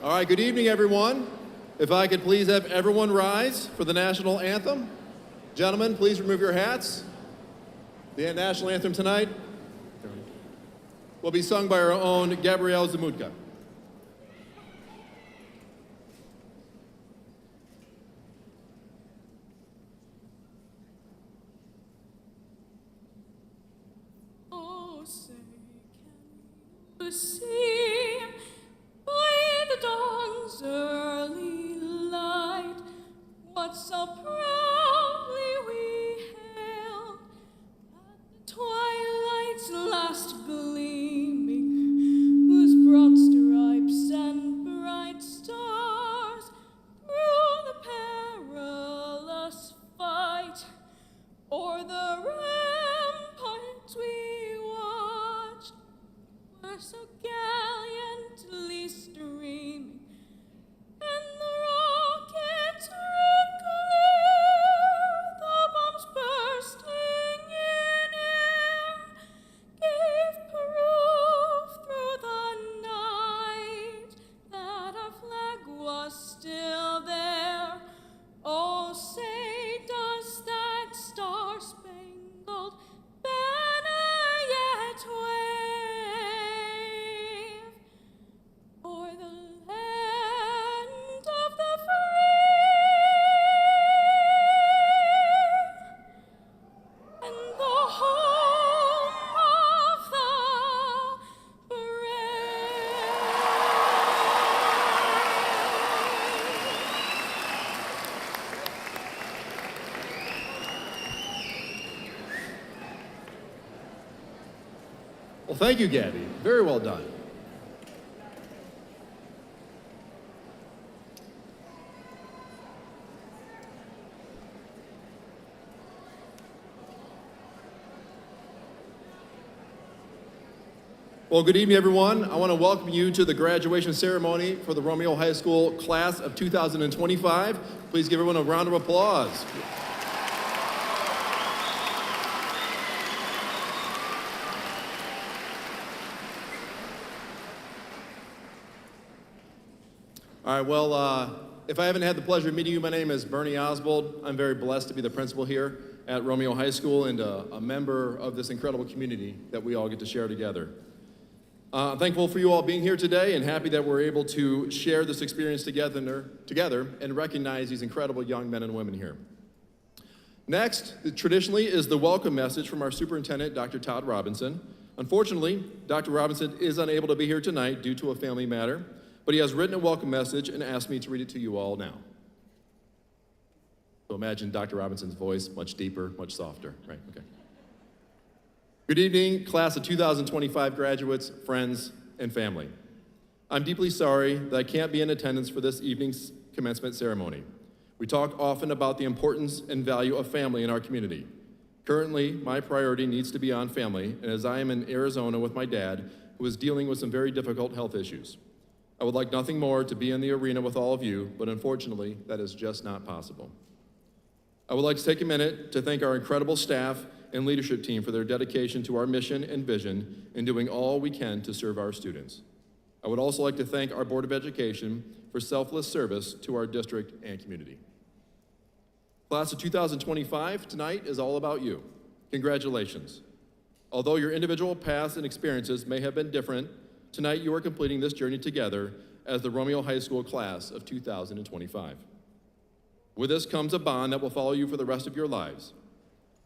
All right, good evening, everyone. If I could please have everyone rise for the national anthem. Gentlemen, please remove your hats. The national anthem tonight will be sung by our own Gabrielle Zamutka. Oh, say, can you see by the dawn's early light what so proudly we hailed at the twilight's last gleaming, whose broad stripes and bright stars through the perilous fight o'er the ramparts we watched were so gallantly streaming, and the rockets red glare, the bombs bursting in air, gave proof through the night that our flag was still there. Oh, say, does that star-spangled banner yet wave o'er the land of the free and the home of the brave? Well, thank you, Gabby. Very well done. Well, good evening, everyone. I want to welcome you to the graduation ceremony for the Romeo High School class of 2025. Please give everyone a round of applause. All right, well, if I haven't had the pleasure of meeting you, my name is Bernie Oswald. I'm very blessed to be the principal here at Romeo High School and a member of this incredible community that we all get to share together. I'm thankful for you all being here today and happy that we're able to share this experience together and recognize these incredible young men and women here. Next, traditionally, is the welcome message from our superintendent, Dr. Todd Robinson. Unfortunately, Dr. Robinson is unable to be here tonight due to a family matter, but he has written a welcome message and asked me to read it to you all now. So imagine Dr. Robinson's voice, much deeper, much softer, right? Okay. Good evening, class of 2025 graduates, friends, and family. I'm deeply sorry that I can't be in attendance for this evening's commencement ceremony. We talk often about the importance and value of family in our community. Currently, my priority needs to be on family, and as I am in Arizona with my dad, who is dealing with some very difficult health issues. I would like nothing more to be in the arena with all of you, but unfortunately, that is just not possible. I would like to take a minute to thank our incredible staff and leadership team for their dedication to our mission and vision in doing all we can to serve our students. I would also like to thank our Board of Education for selfless service to our district and community. Class of 2025, tonight is all about you. Congratulations. Although your individual paths and experiences may have been different, tonight you are completing this journey together as the Romeo High School class of 2025. With this comes a bond that will follow you for the rest of your lives.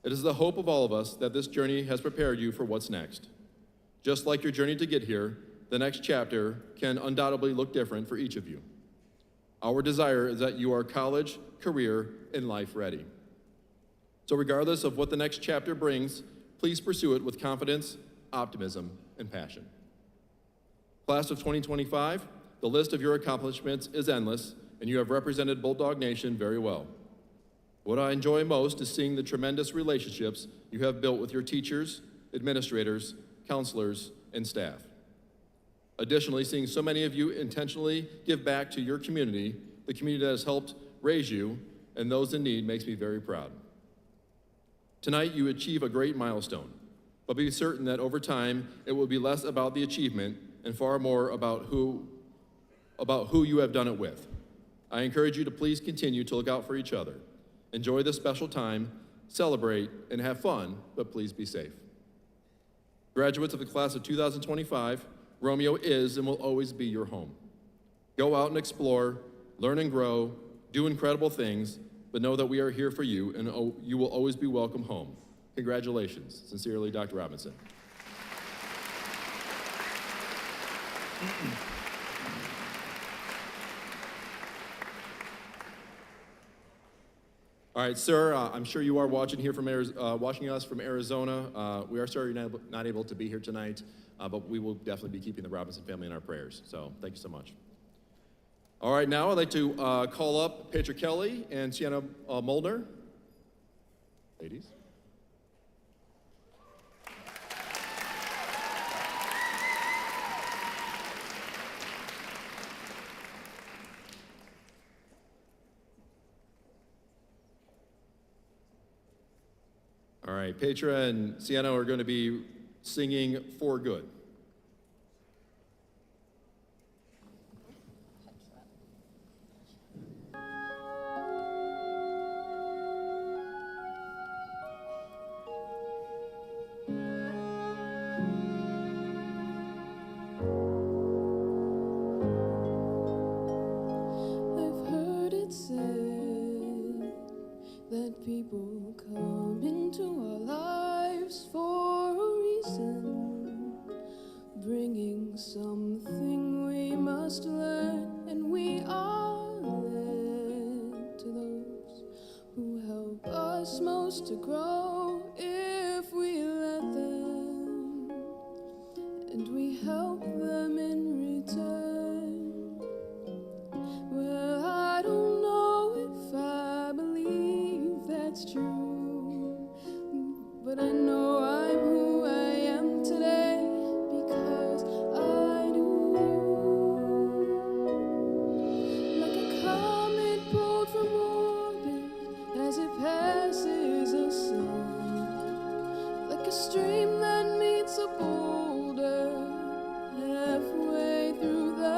It is the hope of all of us that this journey has prepared you for what's next. Just like your journey to get here, the next chapter can undoubtedly look different for each of you. Our desire is that you are college, career, and life ready. So regardless of what the next chapter brings, please pursue it with confidence, optimism, and passion. Class of 2025, the list of your accomplishments is endless, and you have represented Bulldog Nation very well. What I enjoy most is seeing the tremendous relationships you have built with your teachers, administrators, counselors, and staff. Additionally, seeing so many of you intentionally give back to your community, the community that has helped raise you, and those in need makes me very proud. Tonight, you achieve a great milestone, but be certain that over time, it will be less about the achievement and far more about who about who you have done it with. I encourage you to please continue to look out for each other. Enjoy this special time, celebrate, and have fun, but please be safe. Graduates of the class of 2025, Romeo is and will always be your home. Go out and explore, learn and grow, do incredible things, but know that we are here for you and you will always be welcome home. Congratulations. Sincerely, Dr. Robinson. All right, sir, I'm sure you are watching us from Arizona. We are sorry you're not able to be here tonight, but we will definitely be keeping the Robinson family in our prayers. So thank you so much. All right, now I'd like to call up Petra Kelly and Sienna Molnar. Ladies. All right, Petra and Sienna are going to be singing For Good. That people come into our lives for a reason, bringing something we must learn, and we are led to those who help us most to grow if we let them, and we help them in return. Well, I don't know if I believe that's true, but I know I'm who I am today because I knew you. Like a comet pulled from orbit as it passes a sun, like a stream that meets a boulder halfway through the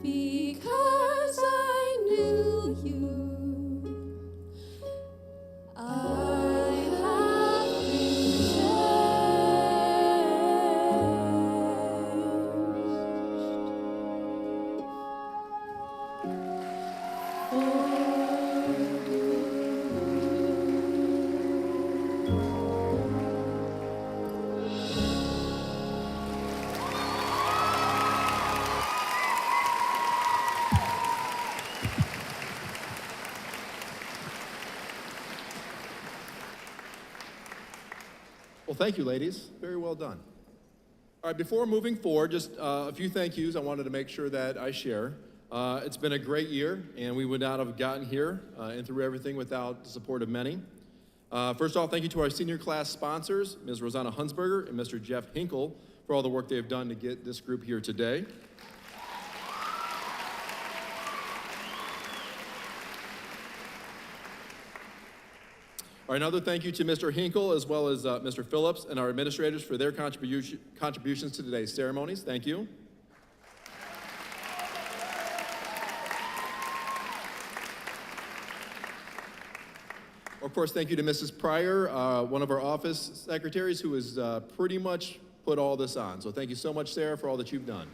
because I knew you. I have been Well, thank you, ladies. Very well done. All right, before moving forward, just a few thank yous I wanted to make sure that I share. It's been a great year, and we would not have gotten here and through everything without the support of many. First off, thank you to our senior class sponsors, Ms. Rosanna Hunsberger and Mr. Jeff Hinkle, for all the work they've done to get this group here today. All right, another thank you to Mr. Hinkle as well as Mr. Phillips and our administrators for their contributions to today's ceremonies. Thank you. Of course, thank you to Mrs. Pryor, one of our office secretaries who has pretty much put all this on. So thank you so much, Sarah, for all that you've done.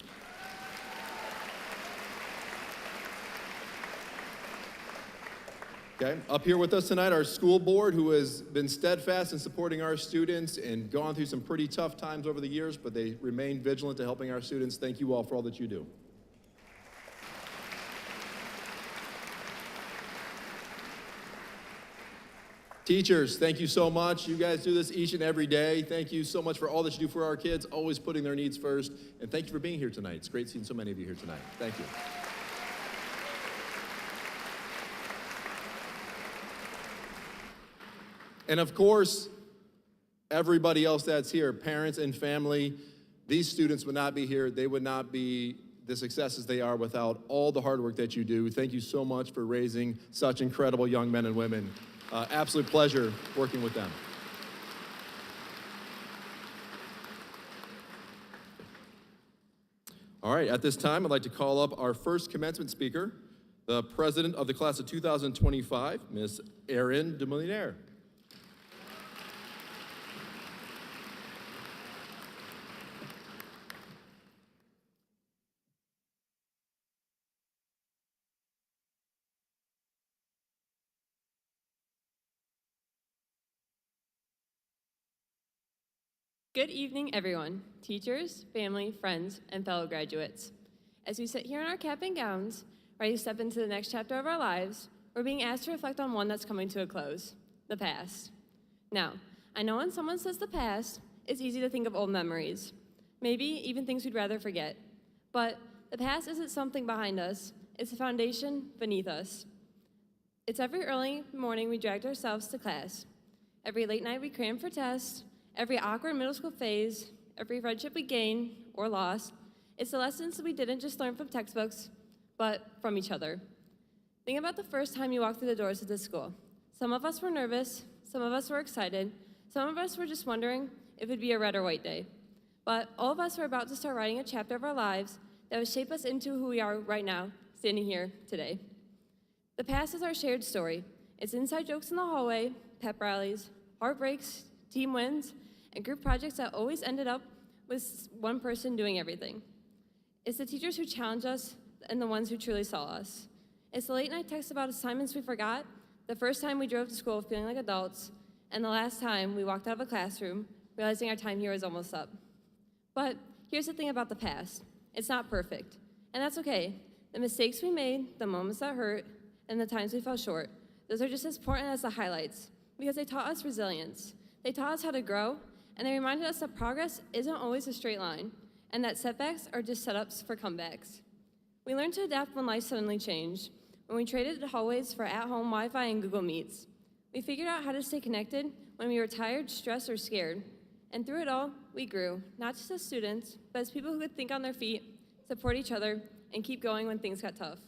Okay, up here with us tonight, our school board, who has been steadfast in supporting our students and gone through some pretty tough times over the years, but they remain vigilant to helping our students. Thank you all for all that you do. Teachers, thank you so much. You guys do this each and every day. Thank you so much for all that you do for our kids, always putting their needs first. And thank you for being here tonight. It's great seeing so many of you here tonight. Thank you. And of course, everybody else that's here, parents and family, these students would not be here. They would not be the successes they are without all the hard work that you do. Thank you so much for raising such incredible young men and women. Absolute pleasure working with them. All right, at this time, I'd like to call up our first commencement speaker, the president of the class of 2025, Ms. Erin DeMolinaire. Good evening, everyone, teachers, family, friends, and fellow graduates. As we sit here in our cap and gowns, ready to step into the next chapter of our lives, we're being asked to reflect on one that's coming to a close, the past. Now, I know when someone says the past, it's easy to think of old memories, maybe even things we'd rather forget. But the past isn't something behind us, it's a foundation beneath us. It's every early morning we dragged ourselves to class, every late night we crammed for tests, every awkward middle school phase, every friendship we gained or lost. It's the lessons that we didn't just learn from textbooks, but from each other. Think about the first time you walked through the doors of this school. Some of us were nervous, some of us were excited, some of us were just wondering if it'd be a red or white day. But all of us are about to start writing a chapter of our lives that will shape us into who we are right now, standing here today. The past is our shared story. It's inside jokes in the hallway, pep rallies, heartbreaks, team wins, and group projects that always ended up with one person doing everything. It's the teachers who challenge us and the ones who truly saw us. It's the late night texts about assignments we forgot, the first time we drove to school feeling like adults, and the last time we walked out of a classroom realizing our time here was almost up. But here's the thing about the past. It's not perfect, and that's okay. The mistakes we made, the moments that hurt, and the times we fell short, those are just as important as the highlights because they taught us resilience. They taught us how to grow, and they reminded us that progress isn't always a straight line, and that setbacks are just setups for comebacks. We learned to adapt when life suddenly changed, when we traded hallways for at-home Wi-Fi and Google Meets. We figured out how to stay connected when we were tired, stressed, or scared. And through it all, we grew, not just as students, but as people who could think on their feet, support each other, and keep going when things got tough.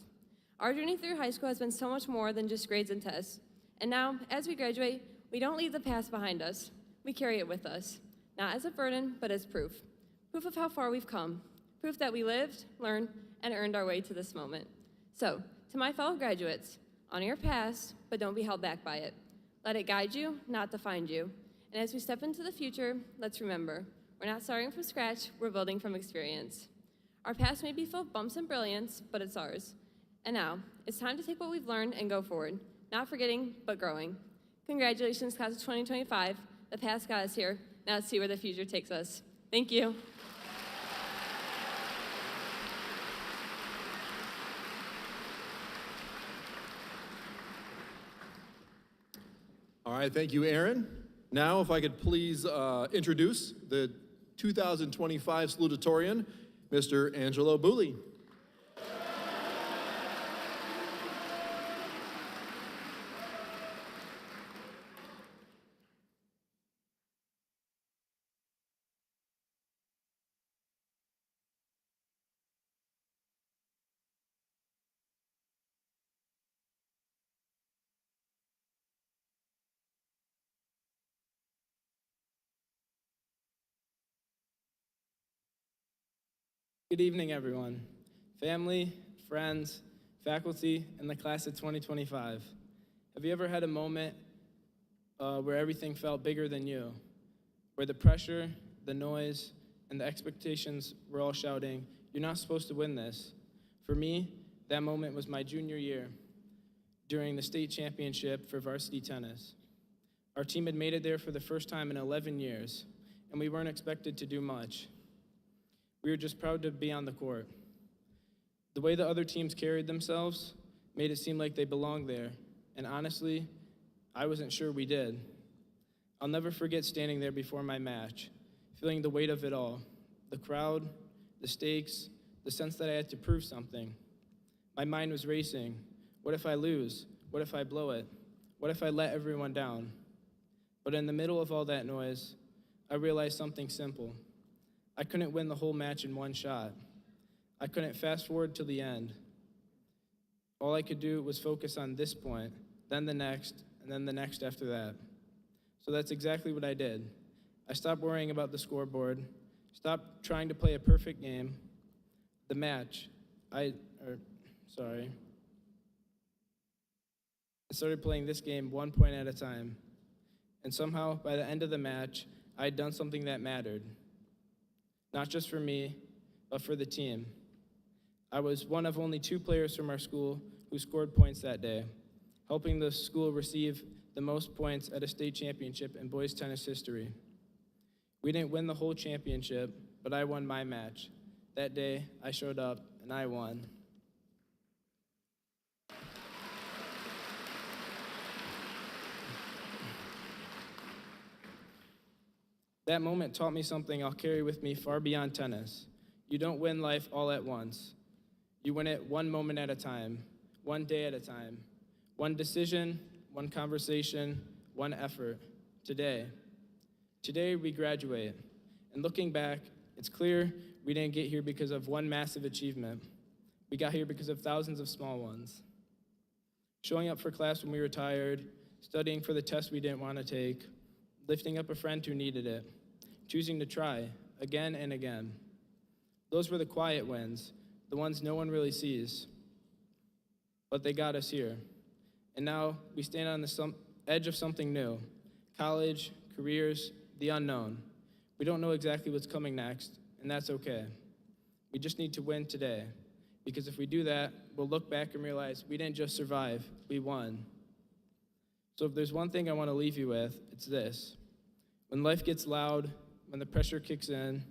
Our journey through high school has been so much more than just grades and tests. And now, as we graduate, we don't leave the past behind us. We carry it with us, not as a burden, but as proof. Proof of how far we've come. proof that we lived, learned, and earned our way to this moment. So, to my fellow graduates, honor your past, but don't be held back by it. Let it guide you, not define you. And as we step into the future, let's remember, we're not starting from scratch, we're building from experience. Our past may be full of bumps and brilliance, but it's ours. And now, it's time to take what we've learned and go forward, not forgetting, but growing. Congratulations, class of 2025. The past got us here. Now let's see where the future takes us. Thank you. All right, thank you, Aaron. Now, if I could please introduce the 2025 Salutatorian, Mr. Angelo Booley. Good evening, everyone. Family, friends, faculty, and the class of 2025. Have you ever had a moment where everything felt bigger than you? Where the pressure, the noise, and the expectations were all shouting, "You're not supposed to win this." For me, that moment was my junior year during the state championship for varsity tennis. Our team had made it there for the first time in 11 years, and we weren't expected to do much. We were just proud to be on the court. The way the other teams carried themselves made it seem like they belonged there, and honestly, I wasn't sure we did. I'll never forget standing there before my match, feeling the weight of it all, the crowd, the stakes, the sense that I had to prove something. My mind was racing. What if I lose? What if I blow it? What if I let everyone down? But in the middle of all that noise, I realized something simple. I couldn't win the whole match in one shot. I couldn't fast forward to the end. All I could do was focus on this point, then the next, and then the next after that. So that's exactly what I did. I stopped worrying about the scoreboard, stopped trying to play a perfect game. The match, I started playing this game 1 point at a time. And somehow, by the end of the match, I had done something that mattered. Not just for me, but for the team. I was one of only 2 players from our school who scored points that day, helping the school receive the most points at a state championship in boys tennis history. We didn't win the whole championship, but I won my match. That day, I showed up, and I won. That moment taught me something I'll carry with me far beyond tennis. You don't win life all at once. You win it one moment at a time, one day at a time, one decision, one conversation, one effort. Today we graduate. And looking back, it's clear we didn't get here because of one massive achievement. We got here because of thousands of small ones. Showing up for class when we were tired, studying for the test we didn't want to take, lifting up a friend who needed it, choosing to try again and again. Those were the quiet wins, the ones no one really sees. But they got us here. And now we stand on the edge of something new. College, careers, the unknown. We don't know exactly what's coming next, and that's okay. We just need to win today. Because if we do that, we'll look back and realize we didn't just survive, we won. So if there's one thing I want to leave you with, it's this. When life gets loud, when the pressure kicks in,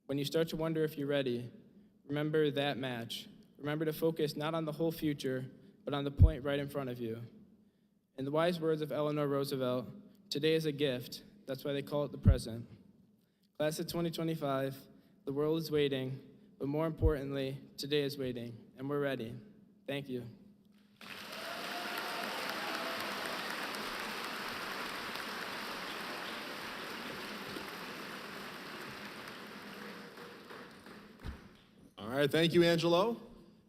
when you start to wonder if you're ready, remember that match. Remember to focus not on the whole future, but on the point right in front of you. In the wise words of Eleanor Roosevelt, today is a gift. That's why they call it the present. Class of 2025, the world is waiting, but more importantly, today is waiting, and we're ready. Thank you. All right, thank you, Angelo.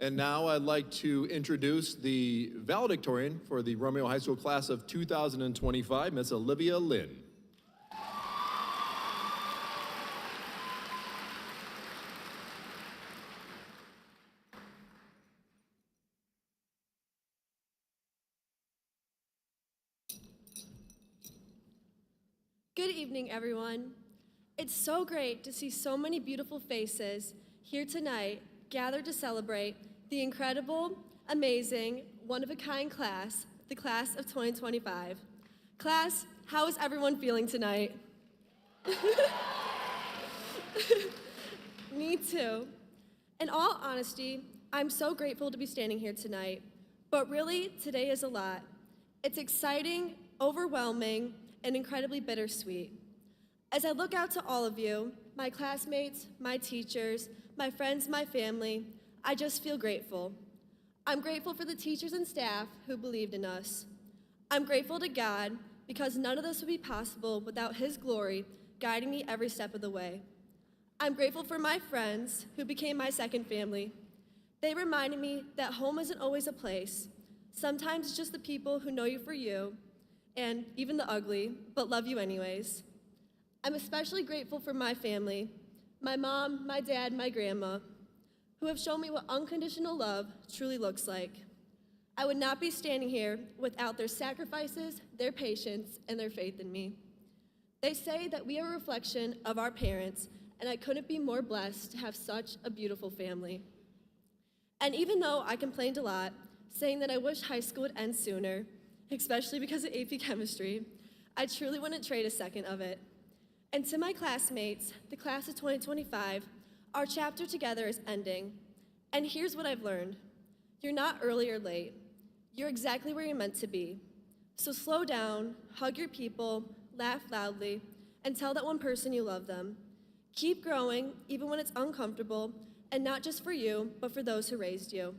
And now I'd like to introduce the valedictorian for the Romeo High School class of 2025, Miss Olivia Lynn. Good evening, everyone. It's so great to see so many beautiful faces here tonight, gathered to celebrate the incredible, amazing, one-of-a-kind class, the class of 2025. Class, how is everyone feeling tonight? Me too. In all honesty, I'm so grateful to be standing here tonight, but really, today is a lot. It's exciting, overwhelming, and incredibly bittersweet. As I look out to all of you, my classmates, my teachers, my friends, my family, I just feel grateful. I'm grateful for the teachers and staff who believed in us. I'm grateful to God because none of this would be possible without His glory guiding me every step of the way. I'm grateful for my friends who became my second family. They reminded me that home isn't always a place. Sometimes it's just the people who know you for you, and even the ugly, but love you anyways. I'm especially grateful for my family, my mom, my dad, my grandma, who have shown me what unconditional love truly looks like. I would not be standing here without their sacrifices, their patience, and their faith in me. They say that we are a reflection of our parents, and I couldn't be more blessed to have such a beautiful family. And even though I complained a lot, saying that I wish high school would end sooner, especially because of AP Chemistry, I truly wouldn't trade a second of it. And to my classmates, the class of 2025, our chapter together is ending. And here's what I've learned. You're not early or late. You're exactly where you're meant to be. So slow down, hug your people, laugh loudly, and tell that one person you love them. Keep growing, even when it's uncomfortable, and not just for you, but for those who raised you.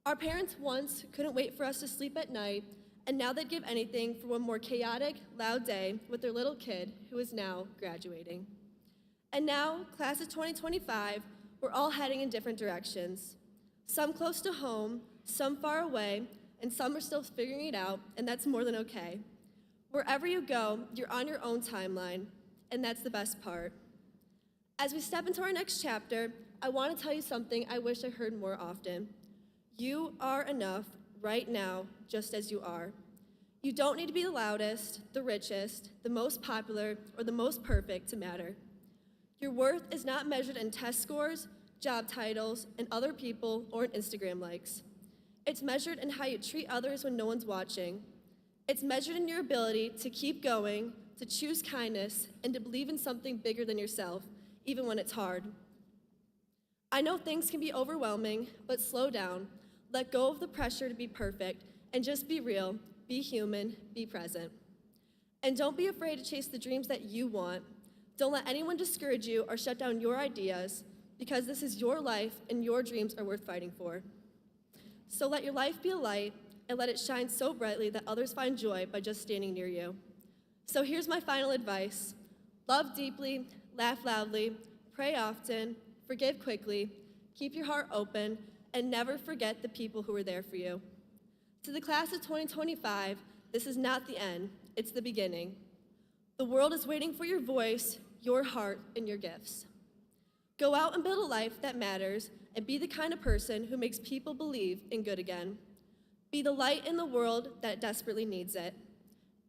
Our parents once couldn't wait for us to sleep at night, and now they'd give anything for one more chaotic, loud day with their little kid who is now graduating. And now, class of 2025, we're all heading in different directions. Some close to home, some far away, and some are still figuring it out, and that's more than okay. Wherever you go, you're on your own timeline, and that's the best part. As we step into our next chapter, I want to tell you something I wish I heard more often. You are enough right now, just as you are. You don't need to be the loudest, the richest, the most popular, or the most perfect to matter. Your worth is not measured in test scores, job titles, and other people, or in Instagram likes. It's measured in how you treat others when no one's watching. It's measured in your ability to keep going, to choose kindness, and to believe in something bigger than yourself, even when it's hard. I know things can be overwhelming, but slow down. Let go of the pressure to be perfect, and just be real, be human, be present. And don't be afraid to chase the dreams that you want. Don't let anyone discourage you or shut down your ideas, because this is your life and your dreams are worth fighting for. So let your life be a light and let it shine so brightly that others find joy by just standing near you. So here's my final advice. Love deeply, laugh loudly, pray often, forgive quickly, keep your heart open, and never forget the people who were there for you. To the class of 2025, this is not the end, it's the beginning. The world is waiting for your voice, your heart, and your gifts. Go out and build a life that matters and be the kind of person who makes people believe in good again. Be the light in the world that desperately needs it.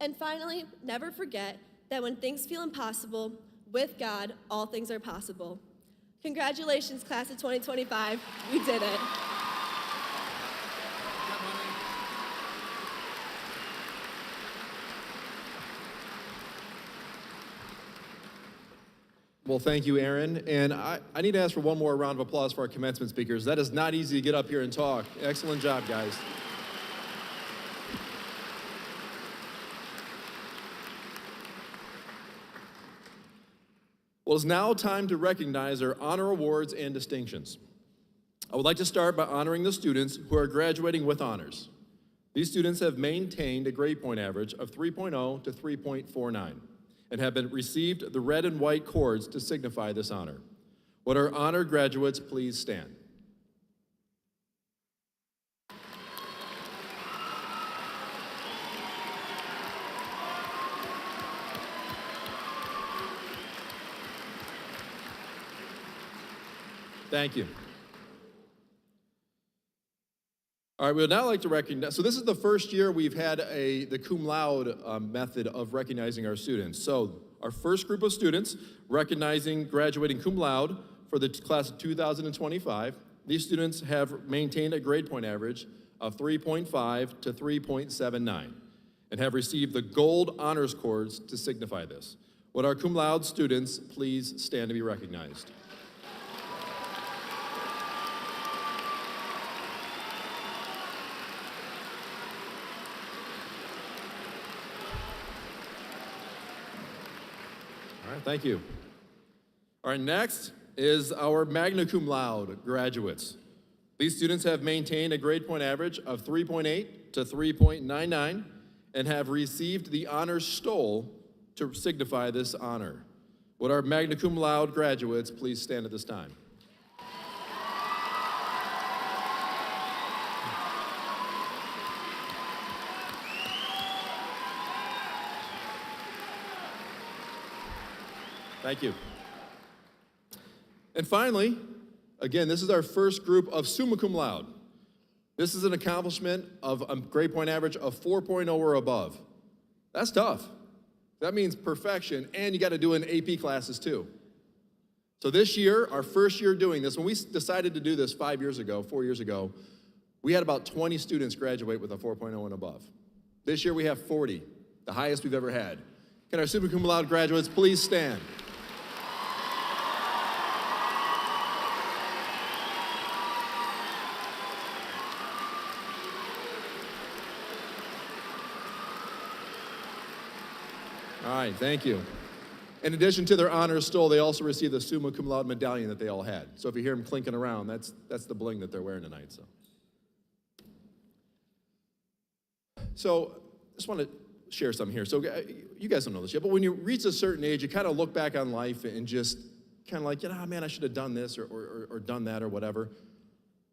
And finally, never forget that when things feel impossible, with God, all things are possible. Congratulations, class of 2025. We did it. Well, thank you, Aaron. And I need to ask for one more round of applause for our commencement speakers. That is not easy to get up here and talk. Excellent job, guys. Well, it's now time to recognize our honor awards and distinctions. I would like to start by honoring the students who are graduating with honors. These students have maintained a grade point average of 3.0 to 3.49 and have received the red and white cords to signify this honor. Would our honored graduates please stand? Thank you. All right, we would now like to recognize, so this is the first year we've had the cum laude method of recognizing our students. So our first group of students recognizing graduating cum laude for the class of 2025. These students have maintained a grade point average of 3.5 to 3.79 and have received the gold honors cords to signify this. Would our cum laude students please stand to be recognized? All right, thank you. All right, next is our magna cum laude graduates. These students have maintained a grade point average of 3.8 to 3.99 and have received the honors stole to signify this honor. Would our magna cum laude graduates please stand at this time? Thank you. And finally, again, this is our first group of summa cum laude. This is an accomplishment of a grade point average of 4.0 or above. That's tough. That means perfection, and you got to do it in AP classes too. So this year, our first year doing this, when we decided to do this 4 years ago, we had about 20 students graduate with a 4.0 and above. This year we have 40, the highest we've ever had. Can our summa cum laude graduates please stand? All right, thank you. In addition to their honors stole, they also received the summa cum laude medallion that they all had. So if you hear them clinking around, that's the bling that they're wearing tonight. So I just want to share something here. So you guys don't know this yet, but when you reach a certain age, you kind of look back on life and just kind of like, man, I should have done this or done that or whatever.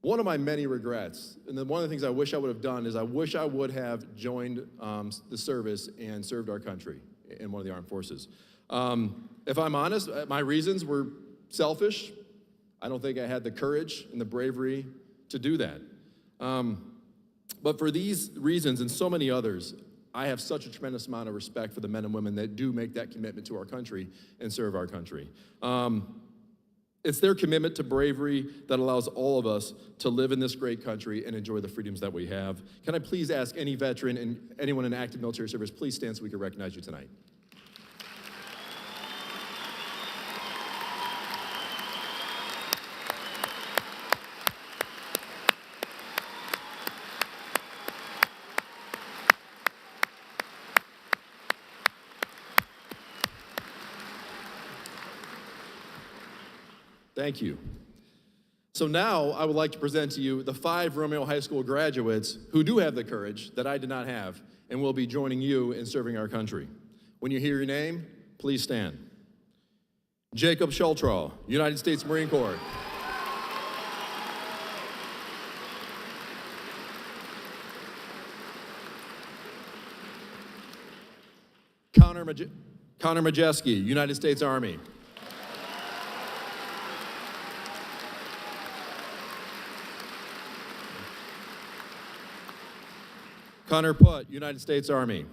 One of my many regrets, and then one of the things I wish I would have done is I wish I would have joined the service and served our country in one of the armed forces. If I'm honest, my reasons were selfish. I don't think I had the courage and the bravery to do that. But for these reasons and so many others, I have such a tremendous amount of respect for the men and women that do make that commitment to our country and serve our country. It's their commitment to bravery that allows all of us to live in this great country and enjoy the freedoms that we have. Can I please ask any veteran and anyone in active military service, please stand so we can recognize you tonight. Thank you. So now I would like to present to you the 5 Romeo High School graduates who do have the courage that I did not have and will be joining you in serving our country. When you hear your name, please stand. Jacob Schultraw, United States Marine Corps. Connor Majeski, United States Army. Connor Putt, United States Army.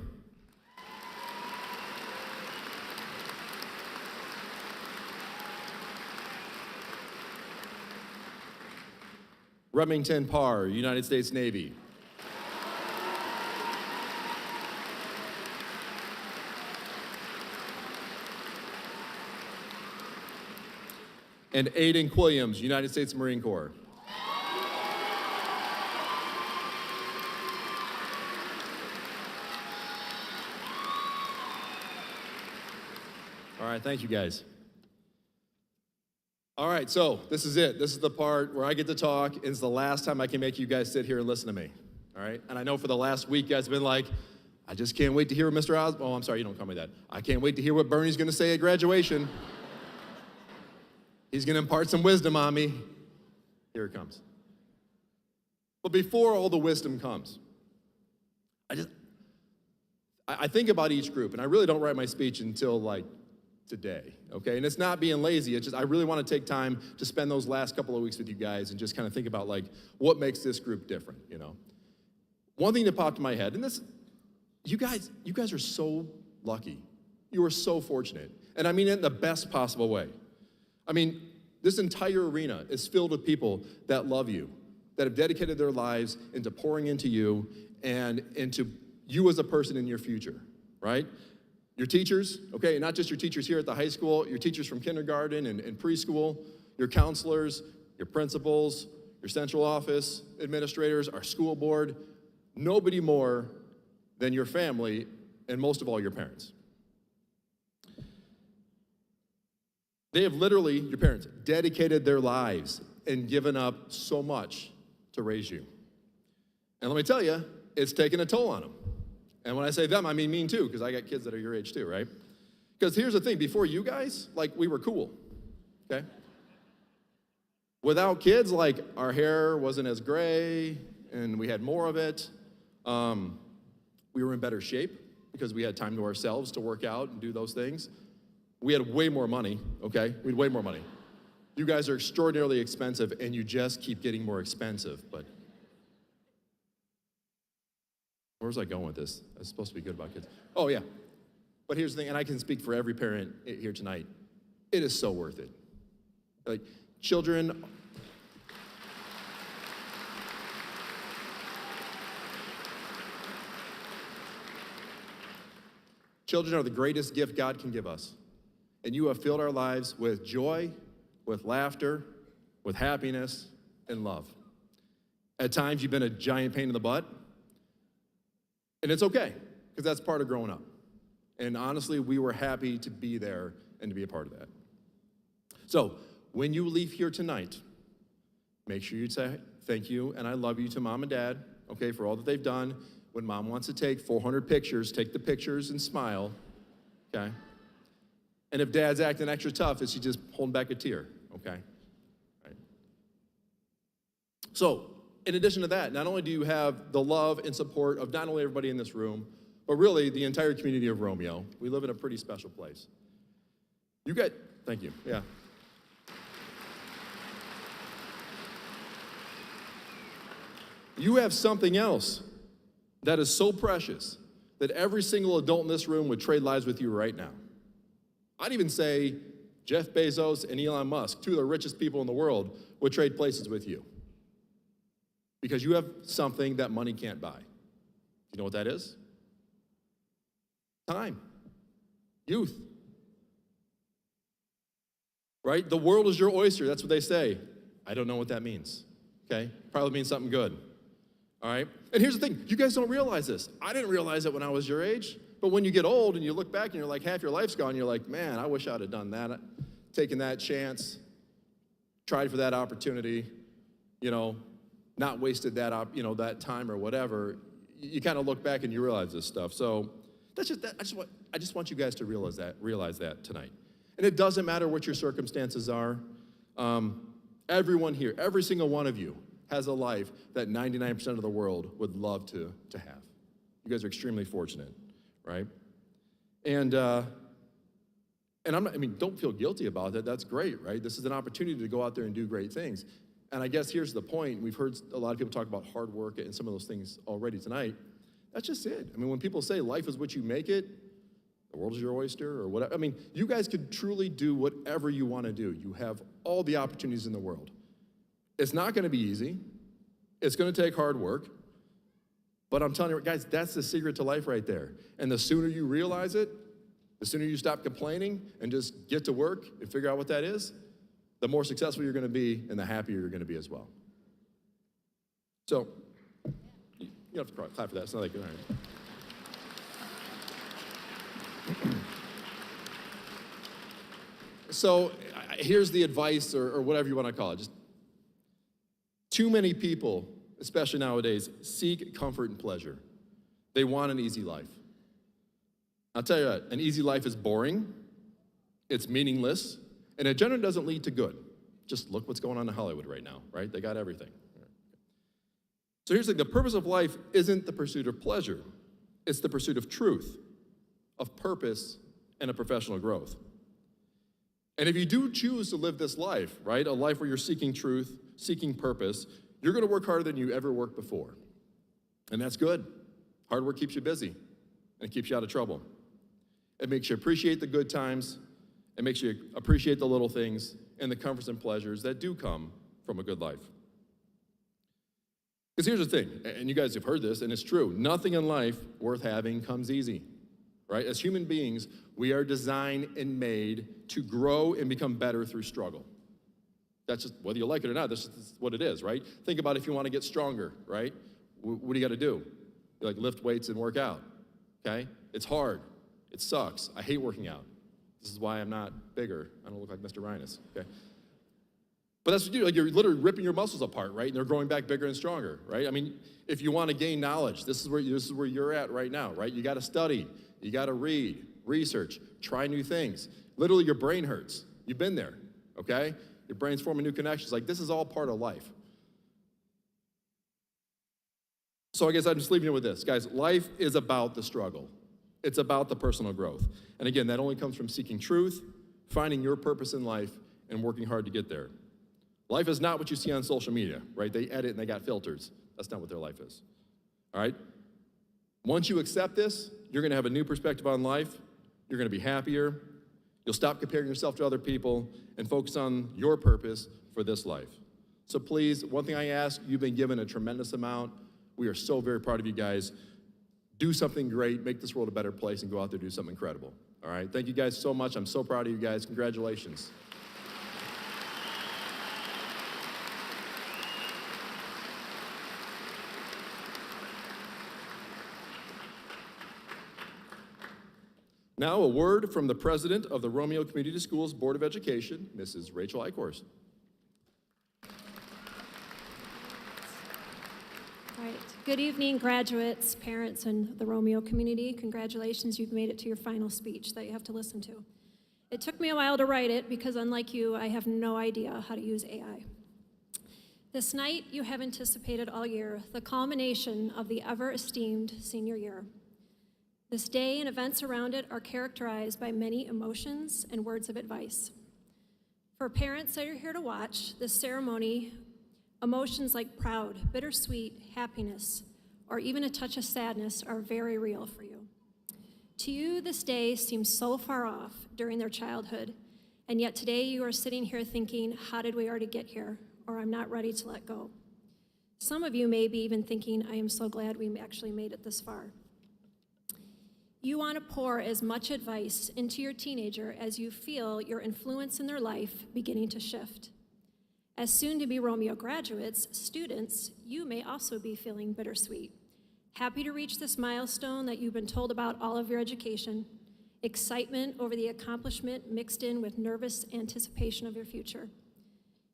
Remington Parr, United States Navy. And Aiden Quilliams, United States Marine Corps. All right, thank you guys. All right, so this is it. This is the part where I get to talk, and it's the last time I can make you guys sit here and listen to me. All right, and I know for the last week, you guys have been like, I just can't wait to hear what Mr. Osborne, oh, I'm sorry, you don't call me that. I can't wait to hear what Bernie's gonna say at graduation. He's gonna impart some wisdom on me. Here it comes. But before all the wisdom comes, I think about each group, and I really don't write my speech until like today, okay? And it's not being lazy, it's just I really want to take time to spend those last couple of weeks with you guys and just kind of think about like what makes this group different, you know? One thing that popped in my head, and this, you guys are so lucky. You are so fortunate. And I mean it in the best possible way. I mean, this entire arena is filled with people that love you, that have dedicated their lives into pouring into you and into you as a person in your future, right? Your teachers, okay, not just your teachers here at the high school, your teachers from kindergarten and preschool, your counselors, your principals, your central office administrators, our school board, nobody more than your family and most of all your parents. They have literally, your parents, dedicated their lives and given up so much to raise you. And let me tell you, it's taken a toll on them. And when I say them, I mean me too, because I got kids that are your age too, right? Because here's the thing, before you guys, like, we were cool, okay? Without kids, like, our hair wasn't as gray, and we had more of it. We were in better shape because we had time to ourselves to work out and do those things. We had way more money, okay? We had way more money. You guys are extraordinarily expensive, and you just keep getting more expensive, but where was I going with this? I was supposed to be good about kids. Oh, yeah. But here's the thing, and I can speak for every parent here tonight. It is so worth it. Like, children are the greatest gift God can give us. And you have filled our lives with joy, with laughter, with happiness, and love. At times, you've been a giant pain in the butt. And it's okay, because that's part of growing up. And honestly, we were happy to be there and to be a part of that. So, when you leave here tonight, make sure you say thank you and I love you to mom and dad, okay, for all that they've done. When mom wants to take 400 pictures, take the pictures and smile, okay? And if dad's acting extra tough, is he just holding back a tear, okay? Right. So, in addition to that, not only do you have the love and support of not only everybody in this room, but really the entire community of Romeo. We live in a pretty special place. Thank you, yeah. You have something else that is so precious that every single adult in this room would trade lives with you right now. I'd even say Jeff Bezos and Elon Musk, two of the richest people in the world, would trade places with you. Because you have something that money can't buy. You know what that is? Time. Youth. Right? The world is your oyster. That's what they say. I don't know what that means. Okay? Probably means something good. All right? And here's the thing. You guys don't realize this. I didn't realize it when I was your age. But when you get old and you look back and you're like, half your life's gone, you're like, man, I wish I'd have done that. Taken that chance. Tried for that opportunity. You know, not wasted that that time or whatever. You kind of look back and you realize this stuff. So that's just that. I just want you guys to realize that tonight. And it doesn't matter what your circumstances are. Everyone here, every single one of you, has a life that 99% of the world would love to have. You guys are extremely fortunate, right? And don't feel guilty about that. That's great, right? This is an opportunity to go out there and do great things. And I guess here's the point. We've heard a lot of people talk about hard work and some of those things already tonight. That's just it. I mean, when people say life is what you make it, the world is your oyster or whatever. I mean, you guys could truly do whatever you want to do. You have all the opportunities in the world. It's not going to be easy. It's going to take hard work. But I'm telling you, guys, that's the secret to life right there. And the sooner you realize it, the sooner you stop complaining and just get to work and figure out what that is, the more successful you're going to be and the happier you're going to be as well. So, you don't have to clap for that. It's not like, all right. So, here's the advice or whatever you want to call it. Just too many people, especially nowadays, seek comfort and pleasure. They want an easy life. I'll tell you what, an easy life is boring, it's meaningless, and it generally doesn't lead to good. Just look what's going on in Hollywood right now, right? They got everything. So here's the thing, the purpose of life isn't the pursuit of pleasure. It's the pursuit of truth, of purpose, and of professional growth. And if you do choose to live this life, right, a life where you're seeking truth, seeking purpose, you're gonna work harder than you ever worked before. And that's good. Hard work keeps you busy, and it keeps you out of trouble. It makes you appreciate the good times, it makes you appreciate the little things and the comforts and pleasures that do come from a good life. Because here's the thing, and you guys have heard this, and it's true, nothing in life worth having comes easy, right? As human beings, we are designed and made to grow and become better through struggle. That's just, whether you like it or not, that's just what it is, right? Think about if you want to get stronger, right? What do you got to do? You like lift weights and work out, okay? It's hard, it sucks, I hate working out. This is why I'm not bigger. I don't look like Mr. Rhinus, okay? But that's what you do, like you're literally ripping your muscles apart, right? And they're growing back bigger and stronger, right? I mean, if you want to gain knowledge, this is where you're at right now, right? You got to study, you got to read, research, try new things. Literally, your brain hurts. You've been there, okay? Your brain's forming new connections. Like, this is all part of life. So I guess I'm just leaving you with this. Guys, life is about the struggle. It's about the personal growth. And again, that only comes from seeking truth, finding your purpose in life, and working hard to get there. Life is not what you see on social media, right? They edit and they got filters. That's not what their life is, all right? Once you accept this, you're gonna have a new perspective on life. You're gonna be happier. You'll stop comparing yourself to other people and focus on your purpose for this life. So please, one thing I ask, you've been given a tremendous amount. We are so very proud of you guys. Do something great, make this world a better place, and go out there and do something incredible, all right? Thank you guys so much. I'm so proud of you guys. Congratulations. Now, a word from the president of the Romeo Community Schools Board of Education, Mrs. Rachel Eichhorst. All right. Good evening, graduates, parents, and the Romeo community. Congratulations, you've made it to your final speech that you have to listen to. It took me a while to write it because, unlike you, I have no idea how to use AI. This night, you have anticipated all year, the culmination of the ever-esteemed senior year. This day and events around it are characterized by many emotions and words of advice. For parents that are here to watch this ceremony, emotions like proud, bittersweet, happiness, or even a touch of sadness are very real for you. To you, this day seems so far off during their childhood, and yet today you are sitting here thinking, how did we already get here? Or I'm not ready to let go. Some of you may be even thinking, I am so glad we actually made it this far. You want to pour as much advice into your teenager as you feel your influence in their life beginning to shift. As soon-to-be Romeo graduates, students, you may also be feeling bittersweet. Happy to reach this milestone that you've been told about all of your education, excitement over the accomplishment mixed in with nervous anticipation of your future.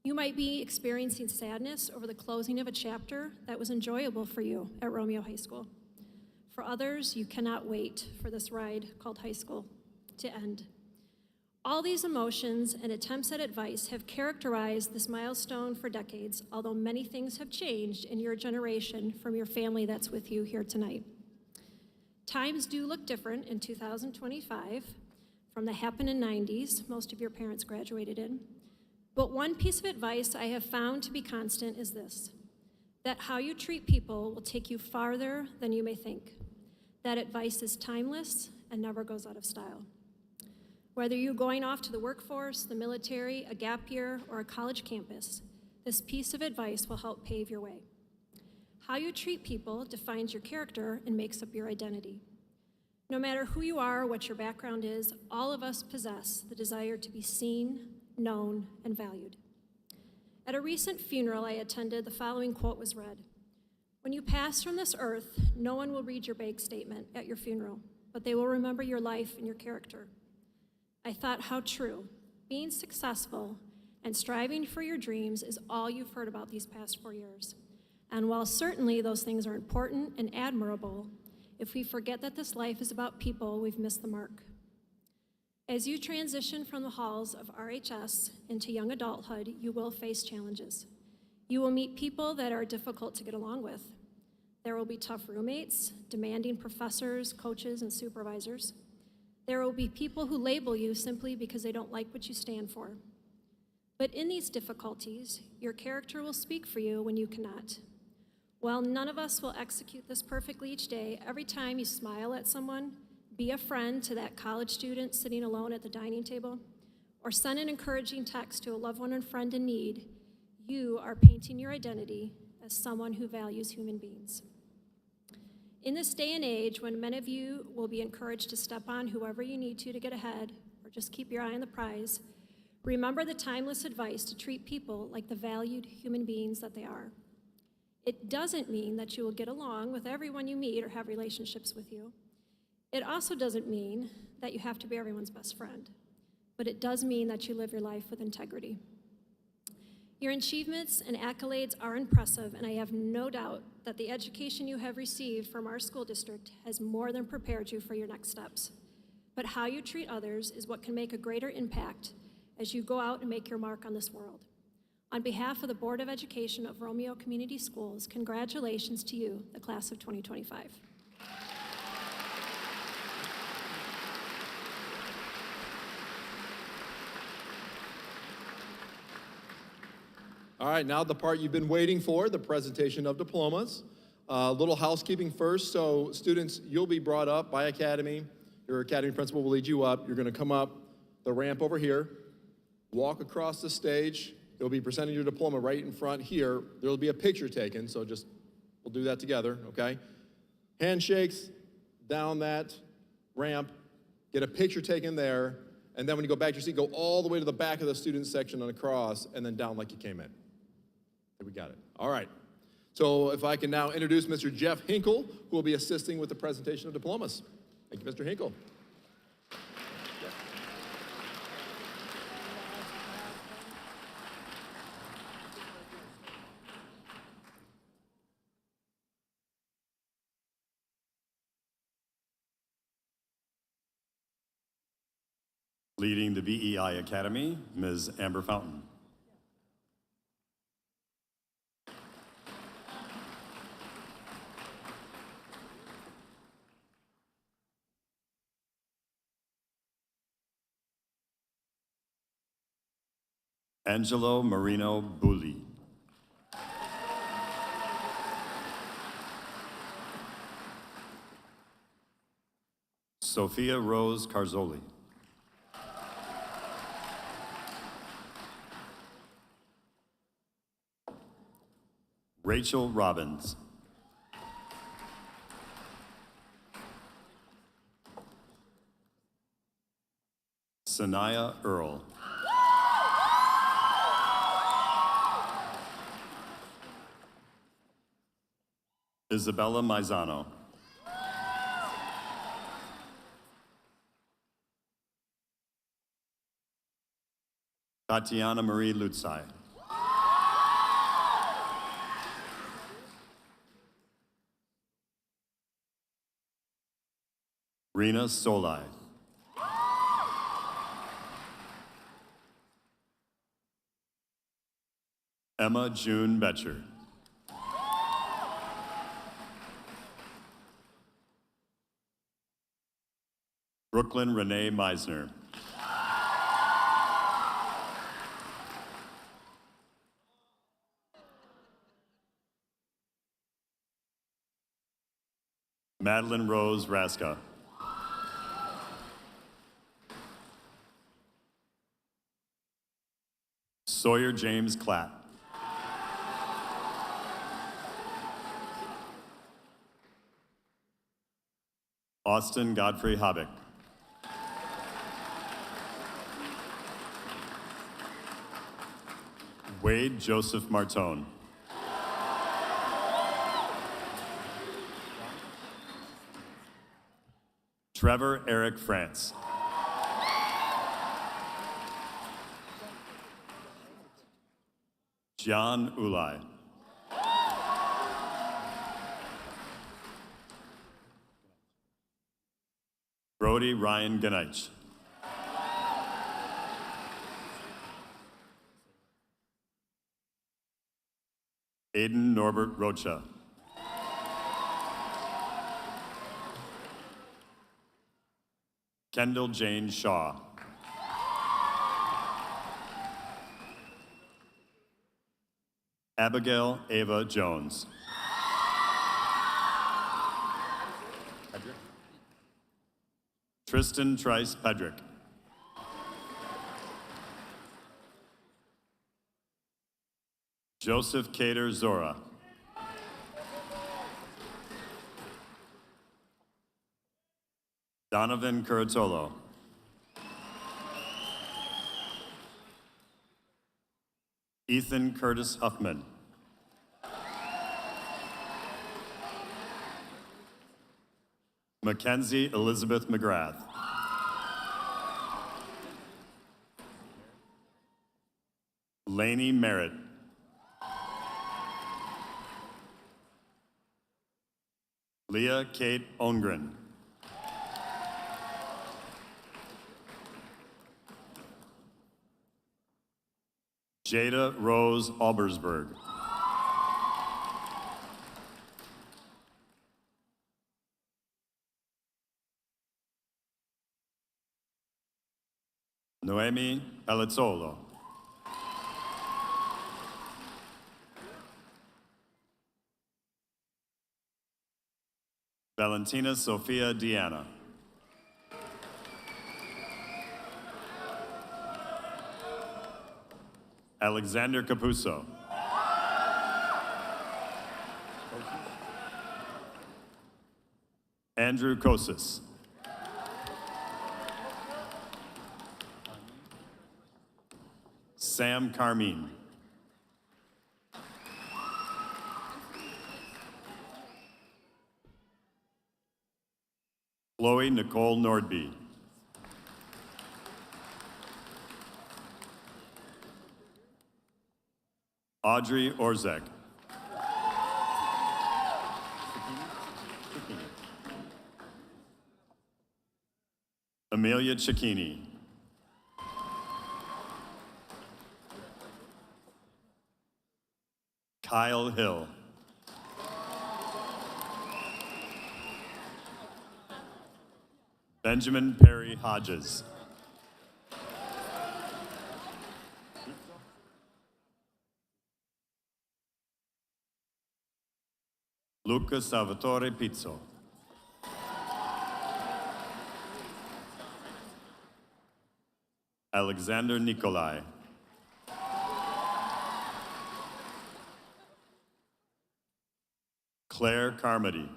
You might be experiencing sadness over the closing of a chapter that was enjoyable for you at Romeo High School. For others, you cannot wait for this ride called high school to end. All these emotions and attempts at advice have characterized this milestone for decades, although many things have changed in your generation from your family that's with you here tonight. Times do look different in 2025 from the happening 90s most of your parents graduated in. But one piece of advice I have found to be constant is this, that how you treat people will take you farther than you may think. That advice is timeless and never goes out of style. Whether you're going off to the workforce, the military, a gap year, or a college campus, this piece of advice will help pave your way. How you treat people defines your character and makes up your identity. No matter who you are or what your background is, all of us possess the desire to be seen, known, and valued. At a recent funeral I attended, the following quote was read. When you pass from this earth, no one will read your bank statement at your funeral, but they will remember your life and your character. I thought, how true. Being successful and striving for your dreams is all you've heard about these past 4 years. And while certainly those things are important and admirable, if we forget that this life is about people, we've missed the mark. As you transition from the halls of RHS into young adulthood, you will face challenges. You will meet people that are difficult to get along with. There will be tough roommates, demanding professors, coaches, and supervisors. There will be people who label you simply because they don't like what you stand for. But in these difficulties, your character will speak for you when you cannot. While none of us will execute this perfectly each day, every time you smile at someone, be a friend to that college student sitting alone at the dining table, or send an encouraging text to a loved one and friend in need, you are painting your identity as someone who values human beings. In this day and age, when many of you will be encouraged to step on whoever you need to get ahead, or just keep your eye on the prize, remember the timeless advice to treat people like the valued human beings that they are. It doesn't mean that you will get along with everyone you meet or have relationships with you. It also doesn't mean that you have to be everyone's best friend, but it does mean that you live your life with integrity. Your achievements and accolades are impressive, and I have no doubt that the education you have received from our school district has more than prepared you for your next steps. But how you treat others is what can make a greater impact as you go out and make your mark on this world. On behalf of the Board of Education of Romeo Community Schools, congratulations to you, the class of 2025. All right, now the part you've been waiting for, the presentation of diplomas. A little housekeeping first. So students, you'll be brought up by Academy. Your Academy principal will lead you up. You're gonna come up the ramp over here, walk across the stage. They'll be presenting your diploma right in front here. There'll be a picture taken, so we'll do that together, okay? Handshakes down that ramp, get a picture taken there, and then when you go back to your seat, go all the way to the back of the student section and across, and then down like you came in. We got it. All right. So if I can now introduce Mr. Jeff Hinkle, who will be assisting with the presentation of diplomas. Thank you, Mr. Hinkle. Leading the VEI Academy, Ms. Amber Fountain. Angelo Marino Bulli. Sophia Rose Carzoli. Rachel Robbins. Sanaya Earl. Isabella Maizano. Tatiana Marie Lutzai. Rena Solai. Emma June Betcher. Brooklyn Renee Meisner. Madeline Rose Raska. Sawyer James Clapp. Austin Godfrey Habeck. Wade Joseph Martone. Trevor Eric France. John Ulai. Brody Ryan Ganich. Aiden Norbert Rocha. Kendall Jane Shaw. Abigail Ava Jones. Tristan Trice Pedrick. Joseph Cater Zora. Donovan Curatolo. Ethan Curtis Huffman. Mackenzie Elizabeth McGrath. Lainey Merritt. Leah Kate Ongren. Jada Rose Albersberg. Noemi Palazzolo. Valentina Sophia Deanna. Alexander Capuzzo. Andrew Kosis. Sam Carmine. Chloe Nicole Nordby. Audrey Orzek. Amelia Cicchini. Kyle Hill. Benjamin Perry Hodges. Luca Salvatore Pizzo. Alexander Nikolai. Claire Carmody.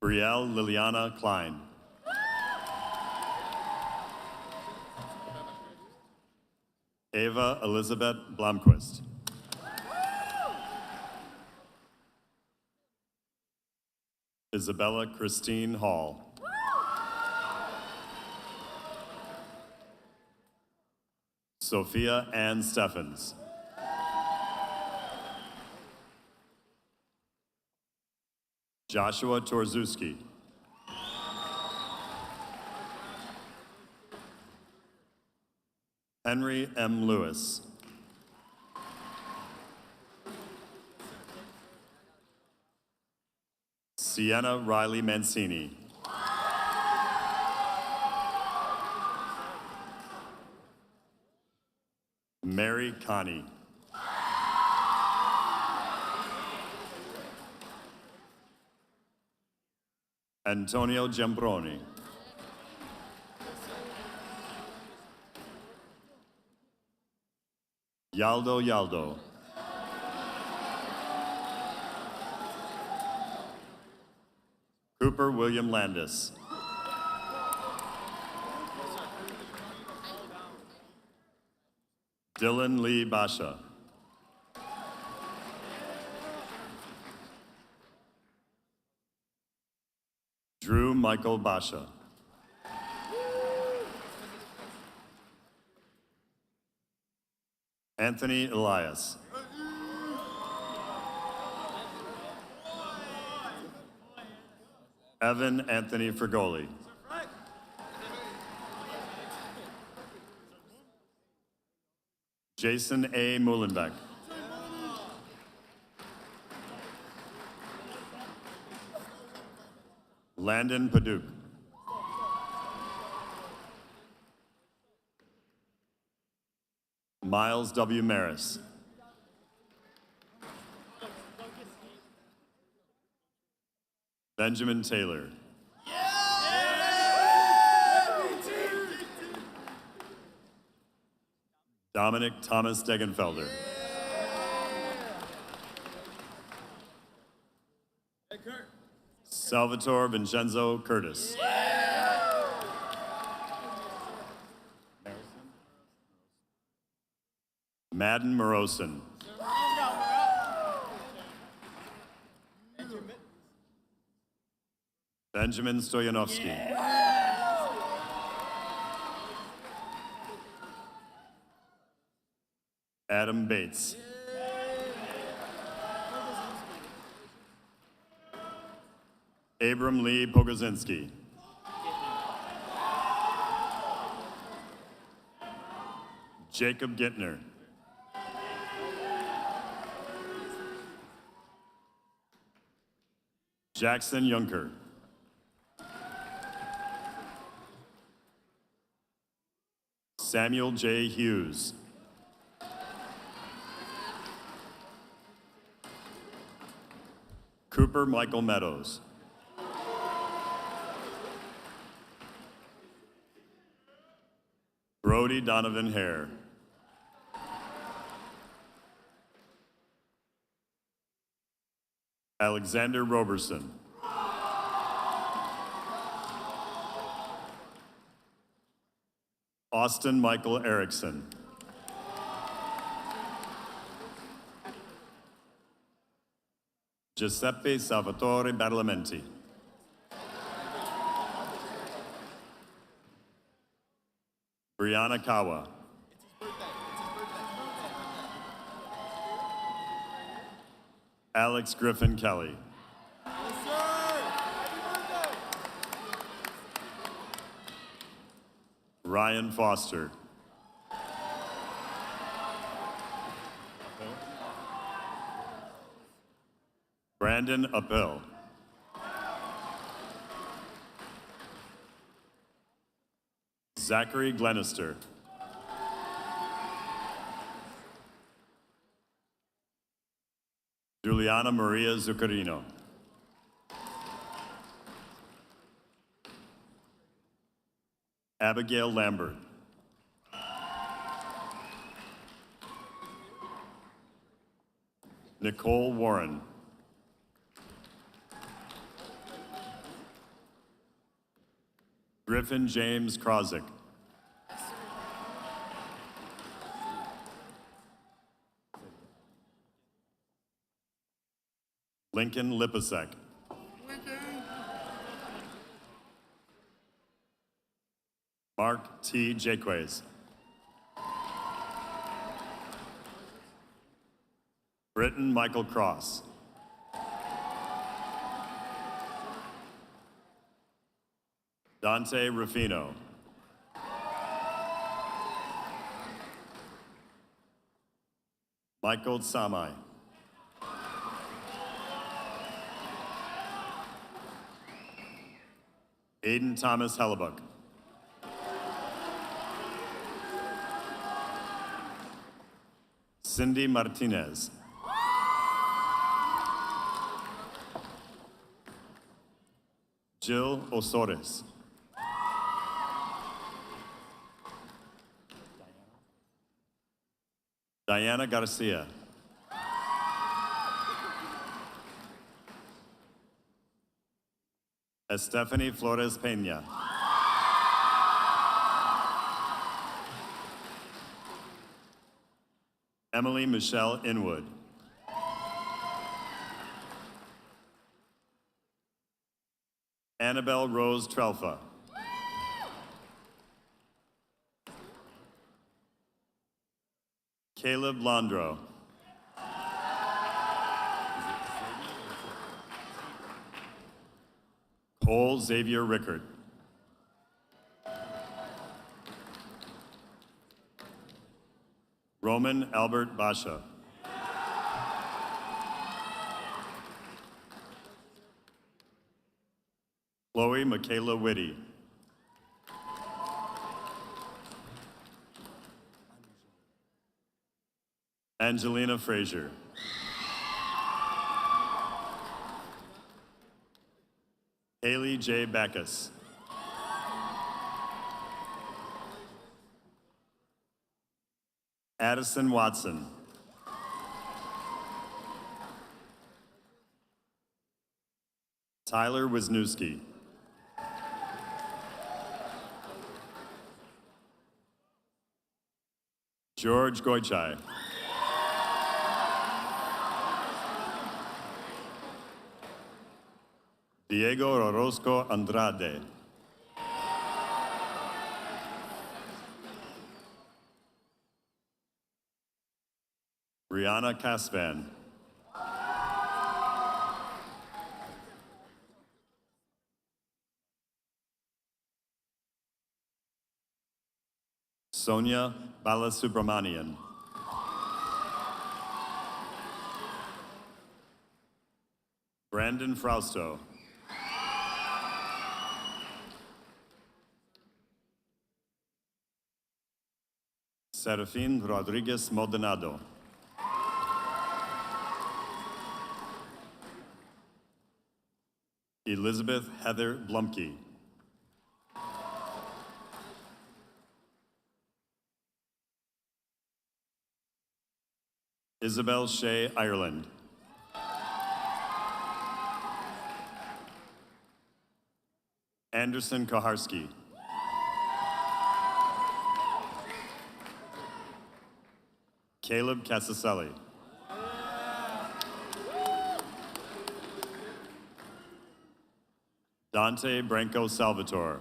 Brielle Liliana Klein. Ava Elizabeth Blomquist. Isabella Christine Hall. Sophia Ann Steffens. Joshua Torzuski. Henry M. Lewis. Sienna Riley Mancini. Mary Connie. Antonio Gembroni. Yaldo Yaldo. Cooper William Landis. Dylan Lee Basha. Drew Michael Basha. Anthony Elias. Evan Anthony Frigoli. Jason A. Muhlenbeck. Landon Paduk. Miles W. Maris. Benjamin Taylor. Dominic Thomas Degenfelder. Salvatore Vincenzo Curtis. Madden Morosin. Benjamin Stoyanovsky. Adam Bates. Abram Lee Pogozinski. Jacob Gittner. Jackson Junker. Samuel J. Hughes. Cooper Michael Meadows. Brody Donovan Hare. Alexander Roberson. Austin Michael Erickson. Giuseppe Salvatore Badalamenti. Brianna Kawa. Alex Griffin Kelly. Ryan Foster. Brandon Appel. Zachary Glenister. Juliana Maria Zuccarino. Abigail Lambert. Nicole Warren. Griffin James Krozik. Lincoln Lipasek. Mark T. Jaques. Britton Michael Cross. Dante Rufino. Michael Samai. Aiden Thomas Hellebuck. Cindy Martinez. Jill Osores. Diana Garcia. Estefany Flores Peña. Emily Michelle Inwood. Annabelle Rose Trelfa. Caleb Landro. Cole Xavier Rickard. Roman Albert Basha. Chloe Michaela Whitty. Angelina Frazier. Haley J. Backus. Addison Watson. Tyler Wisniewski. George Goichai. Diego Orozco Andrade. Rihanna Casvan. Sonia Balasubramanian. Brandon Frausto. Serafin Rodriguez Maldonado. Elizabeth Heather Blumke. Isabel Shea Ireland. Anderson Koharski. Caleb Casaselli. Dante Branco Salvatore.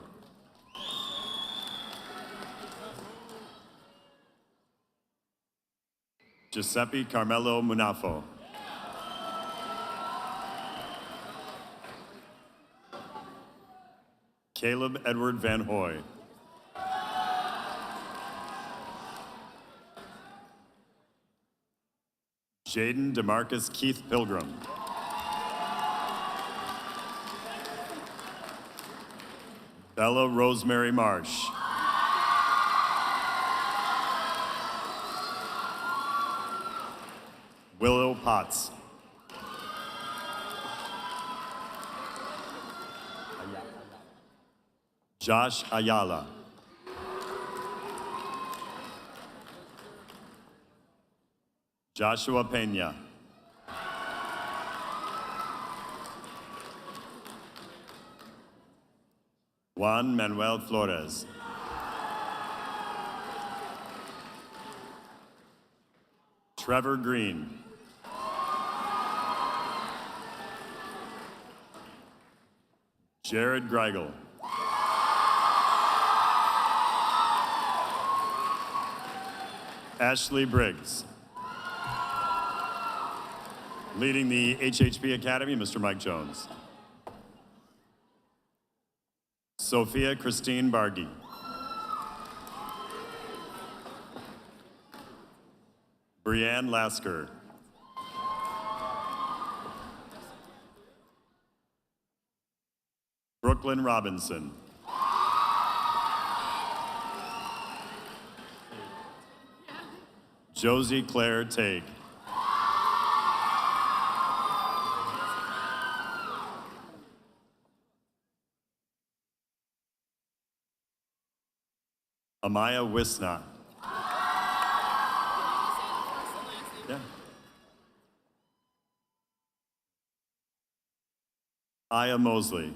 Giuseppe Carmelo Munafo. Caleb Edward Van Hoy. Jaden DeMarcus Keith Pilgrim. Bella Rosemary Marsh. Willow Potts. Josh Ayala. Joshua Pena. Juan Manuel Flores. Trevor Green. Jared Greigel. Ashley Briggs. Leading the HHP Academy, Mr. Mike Jones. Sophia Christine Bargy. Brianne Lasker. Brooklyn Robinson. Josie Claire Tague. Amaya Wisna. Yeah. Aya Mosley.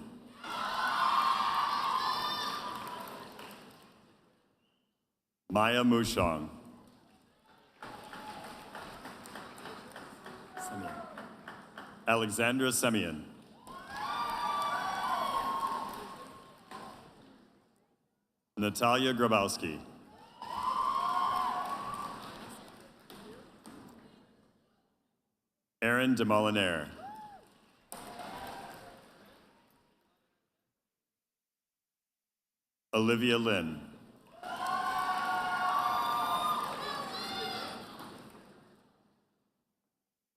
Maya Mushong. Alexandra Semyon. Natalia Grabowski. Aaron DeMolinaire. Olivia Lynn.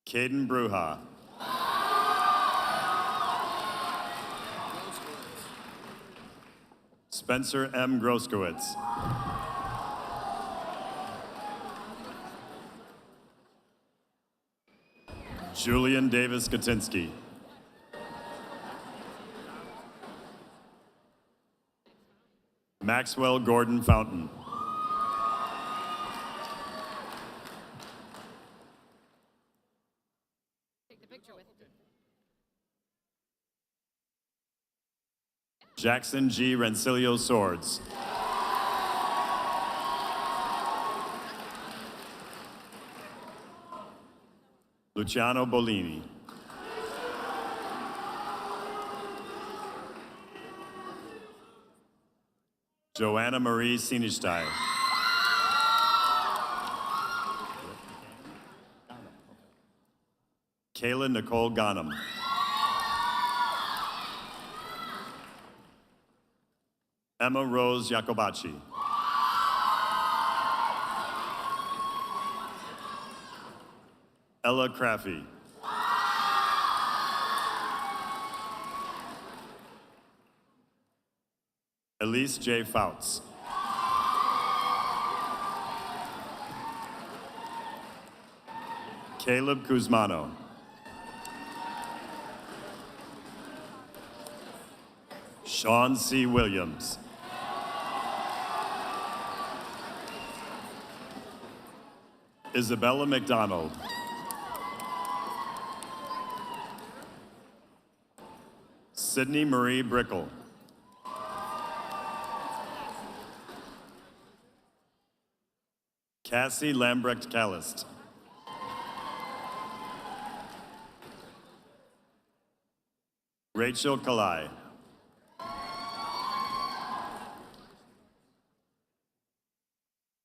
Caden Bruja. Spencer M. Groskowitz. Julian Davis Katinsky. Maxwell Gordon Fountain. Jackson G. Rancilio Swords. Luciano Bolini. Joanna Marie Sinistay. Kayla Nicole Ghanem. Emma Rose Jacobacci. Ella Craffey. Elise J. Fouts. Caleb Kuzmano. Sean C. Williams. Isabella McDonald. Sydney Marie Brickle. Cassie Lambrecht Callist. Rachel Kalai.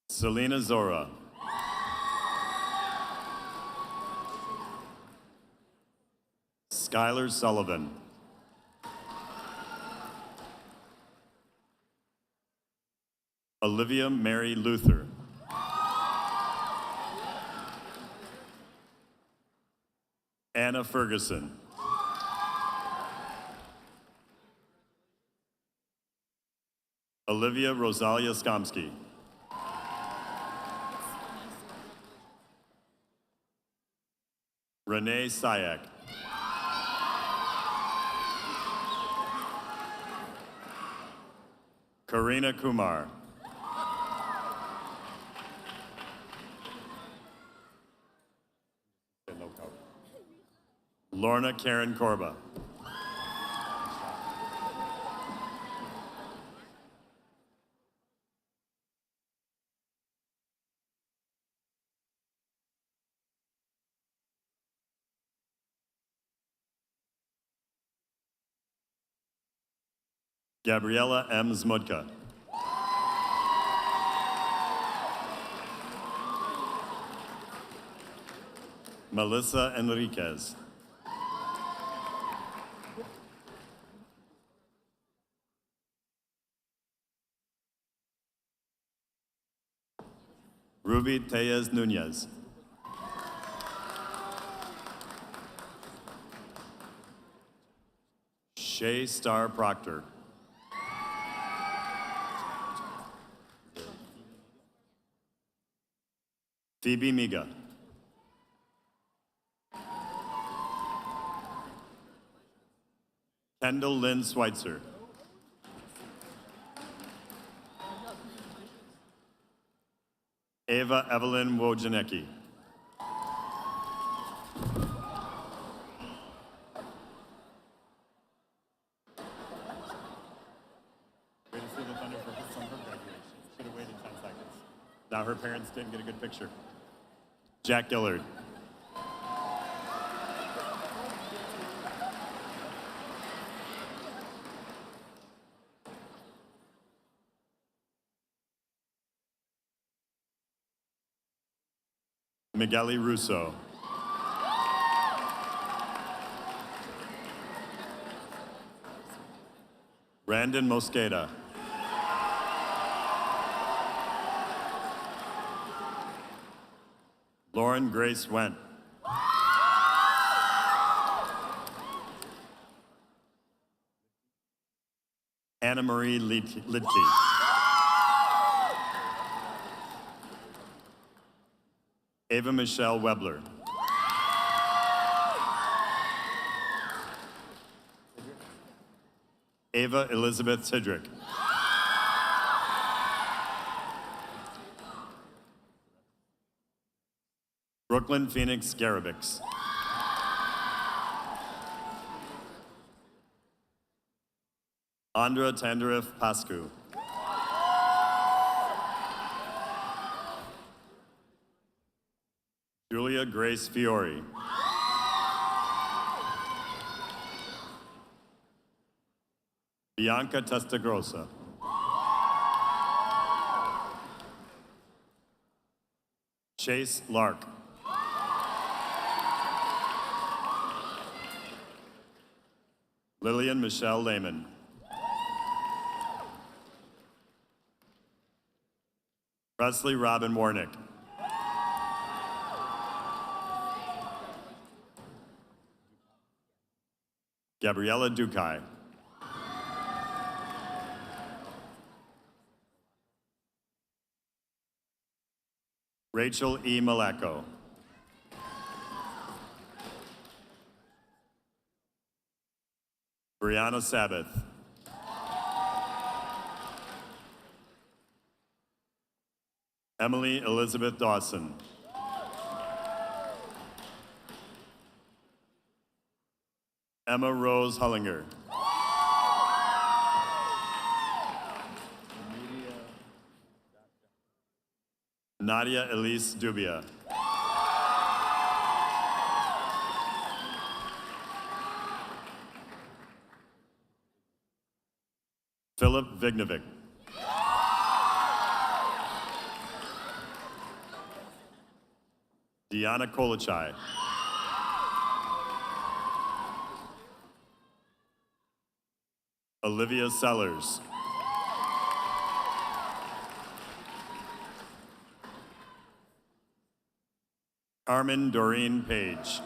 Selena Zora. Skylar Sullivan. Olivia Mary Luther. Anna Ferguson. Olivia Rosalia Skomsky. Renee Sayak. Karina Kumar. Lorna Karen Korba. Gabriella M. Zmudka. Melissa Enriquez. Ruby Tellez Nunez. Shay Starr Proctor. Phoebe Miga. Kendall Lynn Schweitzer. Ava Evelyn Wojnacki. Way to steal the thunder for her graduation. Should have waited 10 seconds. Now her parents didn't get a good picture. Jack Gillard. Migueli Russo. Brandon Mosqueda. Lauren Grace Went. Hannah Marie Lidke. Ava Michelle Webler. Ava Elizabeth Sidrick. Brooklyn Phoenix Garabix. Andra Tandarif Pascu. Julia Grace Fiore. Bianca Testagrossa. Chase Lark. Lillian Michelle Lehman. Presley Robin Warnick. Gabriella Dukai. Rachel E. Malacco. Brianna Sabbath. Emily Elizabeth Dawson. Emma Rose Hullinger. Nadia Elise Dubia. Philip Vignovic. Deanna Kolachai. Olivia Sellers. Carmen Doreen Page.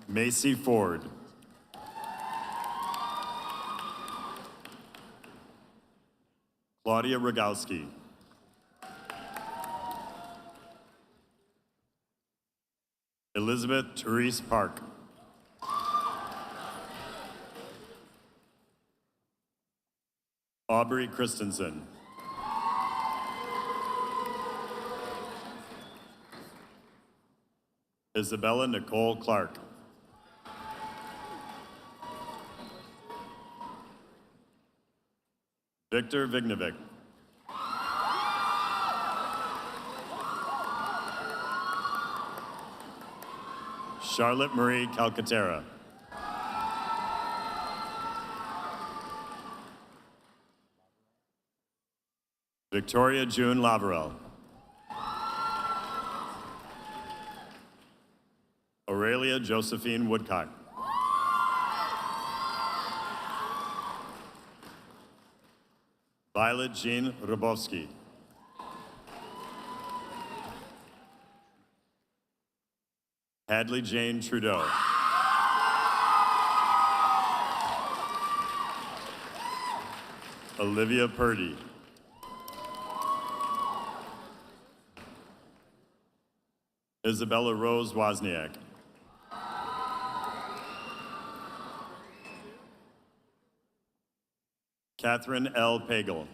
Macy Ford. Claudia Rogowski. Elizabeth Therese Park. Aubrey Christensen. Isabella Nicole Clark. Victor Vignovic. Charlotte Marie Calcaterra. Victoria June Lavarelle. Aurelia Josephine Woodcock. Violet Jean Rabowski. Hadley Jane Trudeau. Olivia Purdy. Isabella Rose Wozniak. Catherine L. Pagel.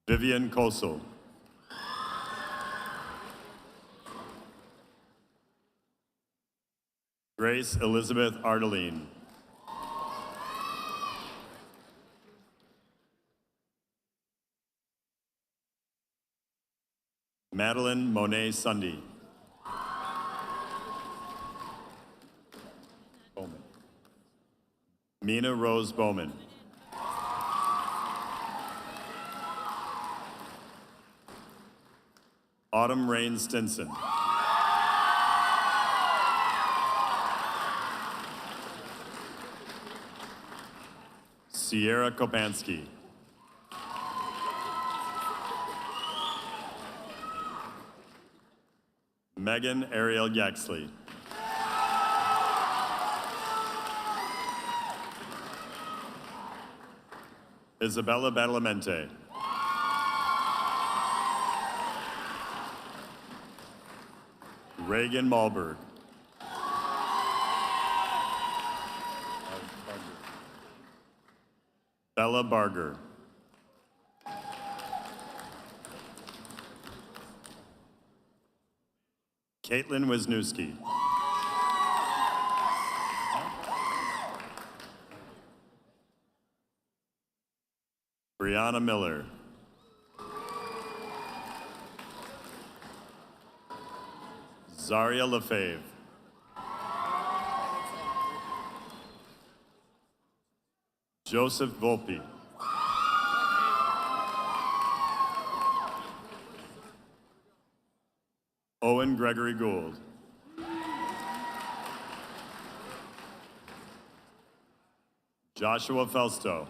Vivian Kosel. Grace Elizabeth Ardeline. Madeline Monet Sunday. Bowman. Mina Rose Bowman. Autumn Rain Stinson. Sierra Kopansky. Megan Ariel Yaxley. Isabella Badalamente. Reagan Malberg. Bella Barger. Caitlin Wisniewski. Brianna Miller. Zaria Lefebvre. Joseph Volpe. Owen Gregory Gould. Joshua Felsto.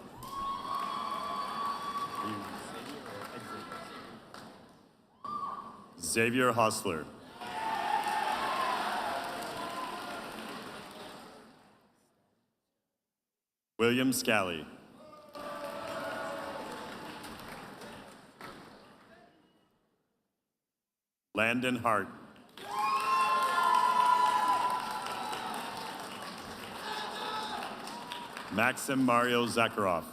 Xavier Hostler. William Scally. Landon Hart. Maxim Mario Zakharov.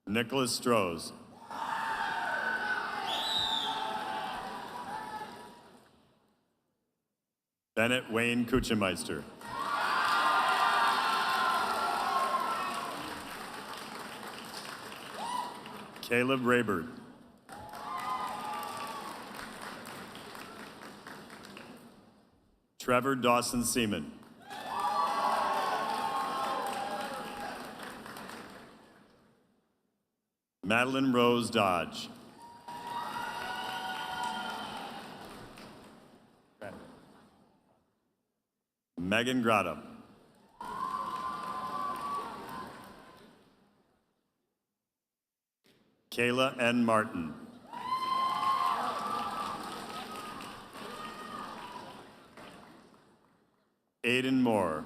Nicholas Strohs. Bennett Wayne Kuchenmeister. Caleb Raybert. Trevor Dawson Seaman. Madeline Rose Dodge. Megan Grotto. Kayla N. Martin. Aiden Moore.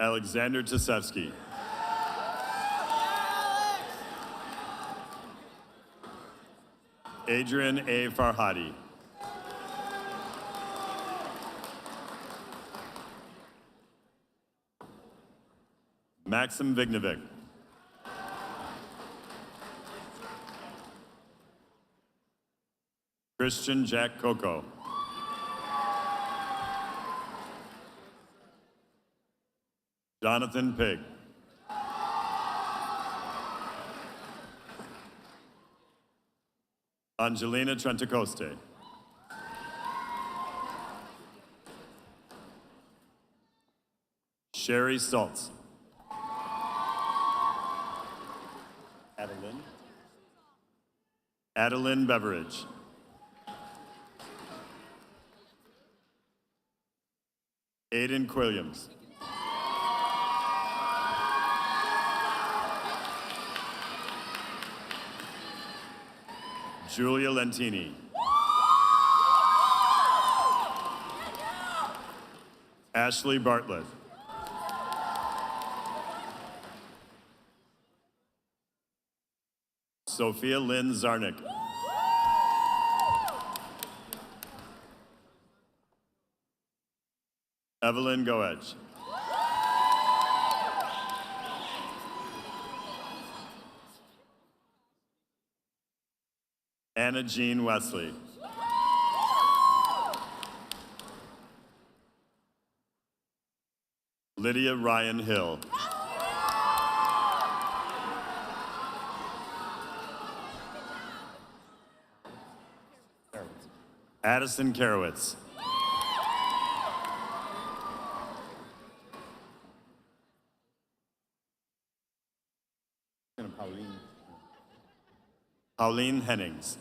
Alexander Tasevsky. Adrian A. Farhadi. Maxim Vignovic. Christian Jack Coco. Jonathan Pig. Angelina Trentacoste. Sherry Stoltz. Adeline Beveridge. Aiden Quilliams. Julia Lentini. Ashley Bartlett. Sophia Lynn Zarnick. Evelyn Goetsch. Anna Jean Wesley. Lydia Ryan Hill. Addison Karowitz. Pauline Hennings.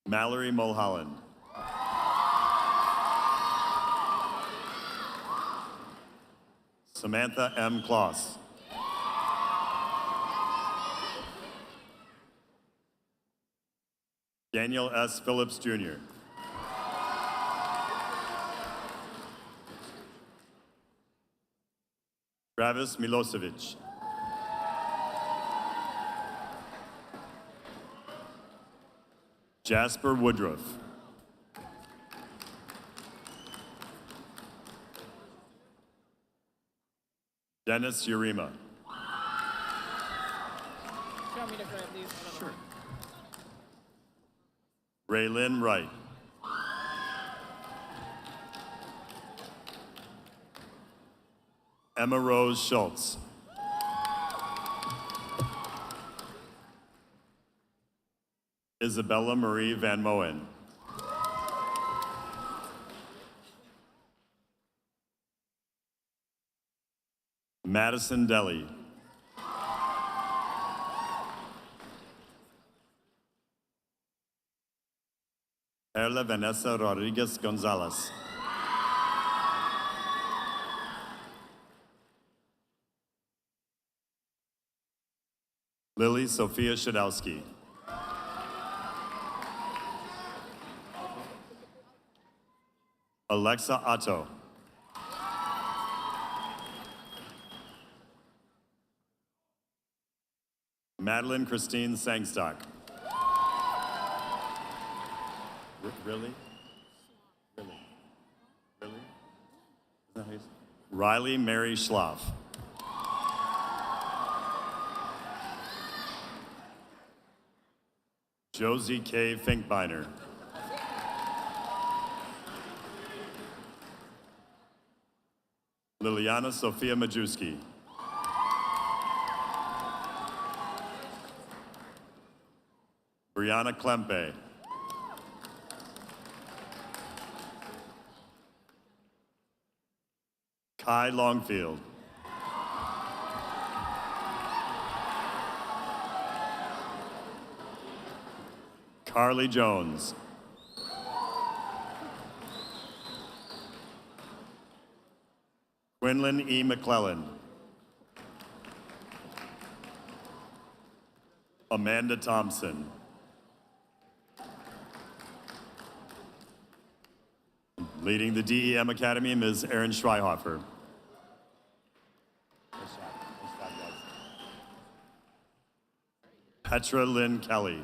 Mallory Mulholland. Samantha M. Kloss. Daniel S. Phillips, Jr. Travis Milosevic. Jasper Woodruff. Dennis Urema. Want me to grab these? Sure. Raylyn Wright. Emma Rose Schultz. Isabella Marie Van Moen. Madison Deli. Perla Vanessa Rodriguez Gonzalez. Lily Sophia Shadowski. Alexa Otto. Madeline Christine Sangstock. Really? Really? Really? Is that how you say it? Riley Mary Schlaff. Josie K. Finkbeiner. Liliana Sophia Majewski. Brianna Klempe. Kai Longfield. Carly Jones. Quinlan E. McClellan. Amanda Thompson. Leading the DEM Academy, Ms. Erin Schreihofer. Petra Lynn Kelly.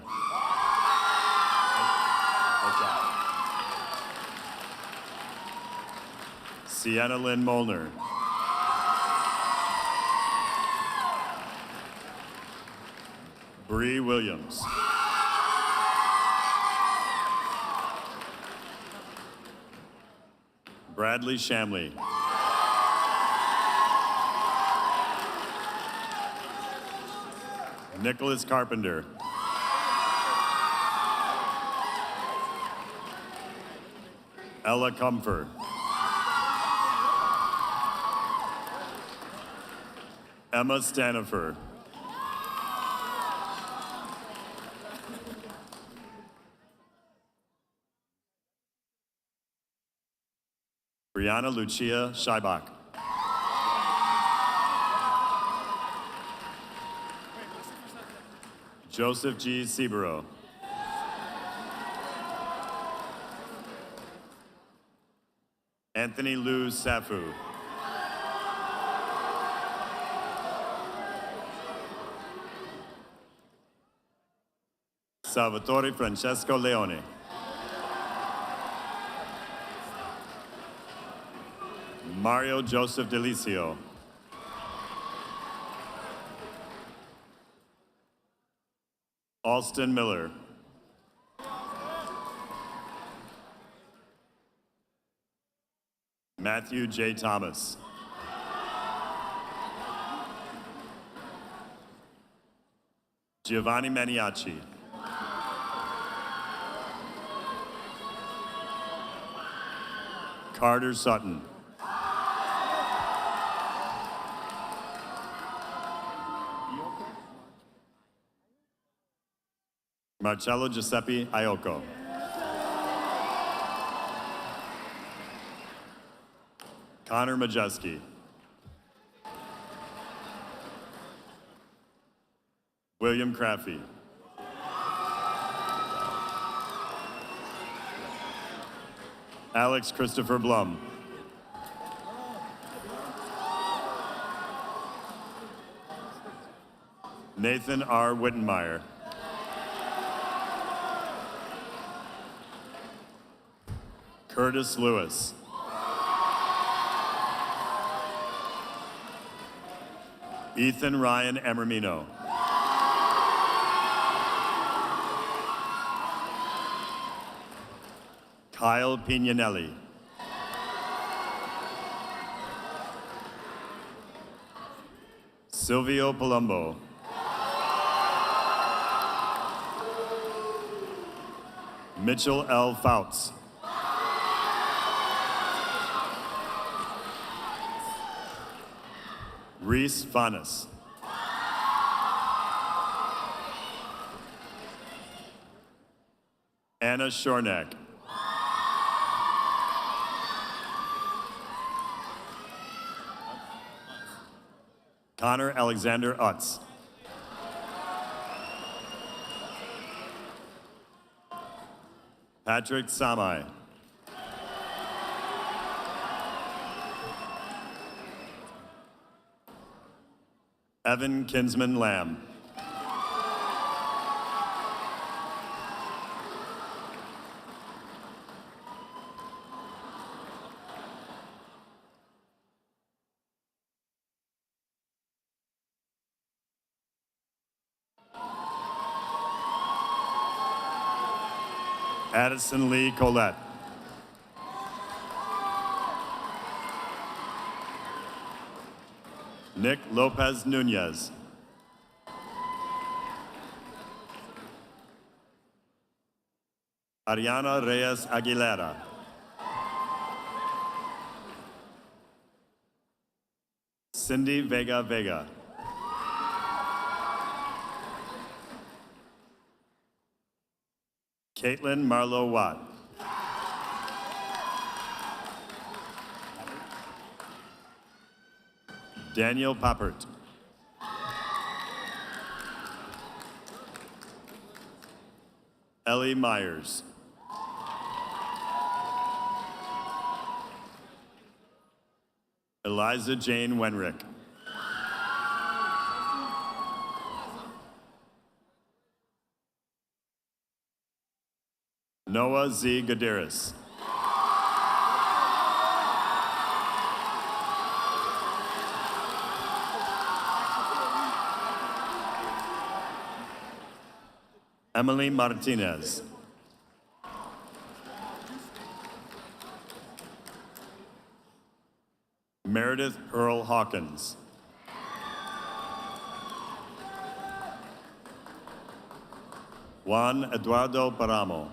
Sienna Lynn Molnar. Bree Williams. Bradley Shamley. Nicholas Carpenter. Ella Comfort. Emma Stanifer. Brianna Lucia Scheibach. Joseph G. Sibero. Anthony Lou Safu. Salvatore Francesco Leone. Mario Joseph Delicio. Alston Miller. Matthew J. Thomas. Giovanni Maniaci. Carter Sutton. Marcello Giuseppe Iocco. Connor Majeski. William Craffey. Alex Christopher Blum. Nathan R. Wittenmeyer. Curtis Lewis. Ethan Ryan Emermino. Kyle Pignanelli. Silvio Palumbo. Mitchell L. Fouts. Reese Fanas. Anna Shornack. Connor Alexander Utz. Patrick Samai. Evan Kinsman Lamb. Addison Lee Collette. Nick Lopez Nunez. Ariana Reyes Aguilera. Cindy Vega Vega. Caitlin Marlowe Watt. Daniel Poppert. Ellie Myers. Eliza Jane Wenrick. Noah Z. Gadaris. Emily Martinez. Meredith Earl Hawkins. Juan Eduardo Paramo.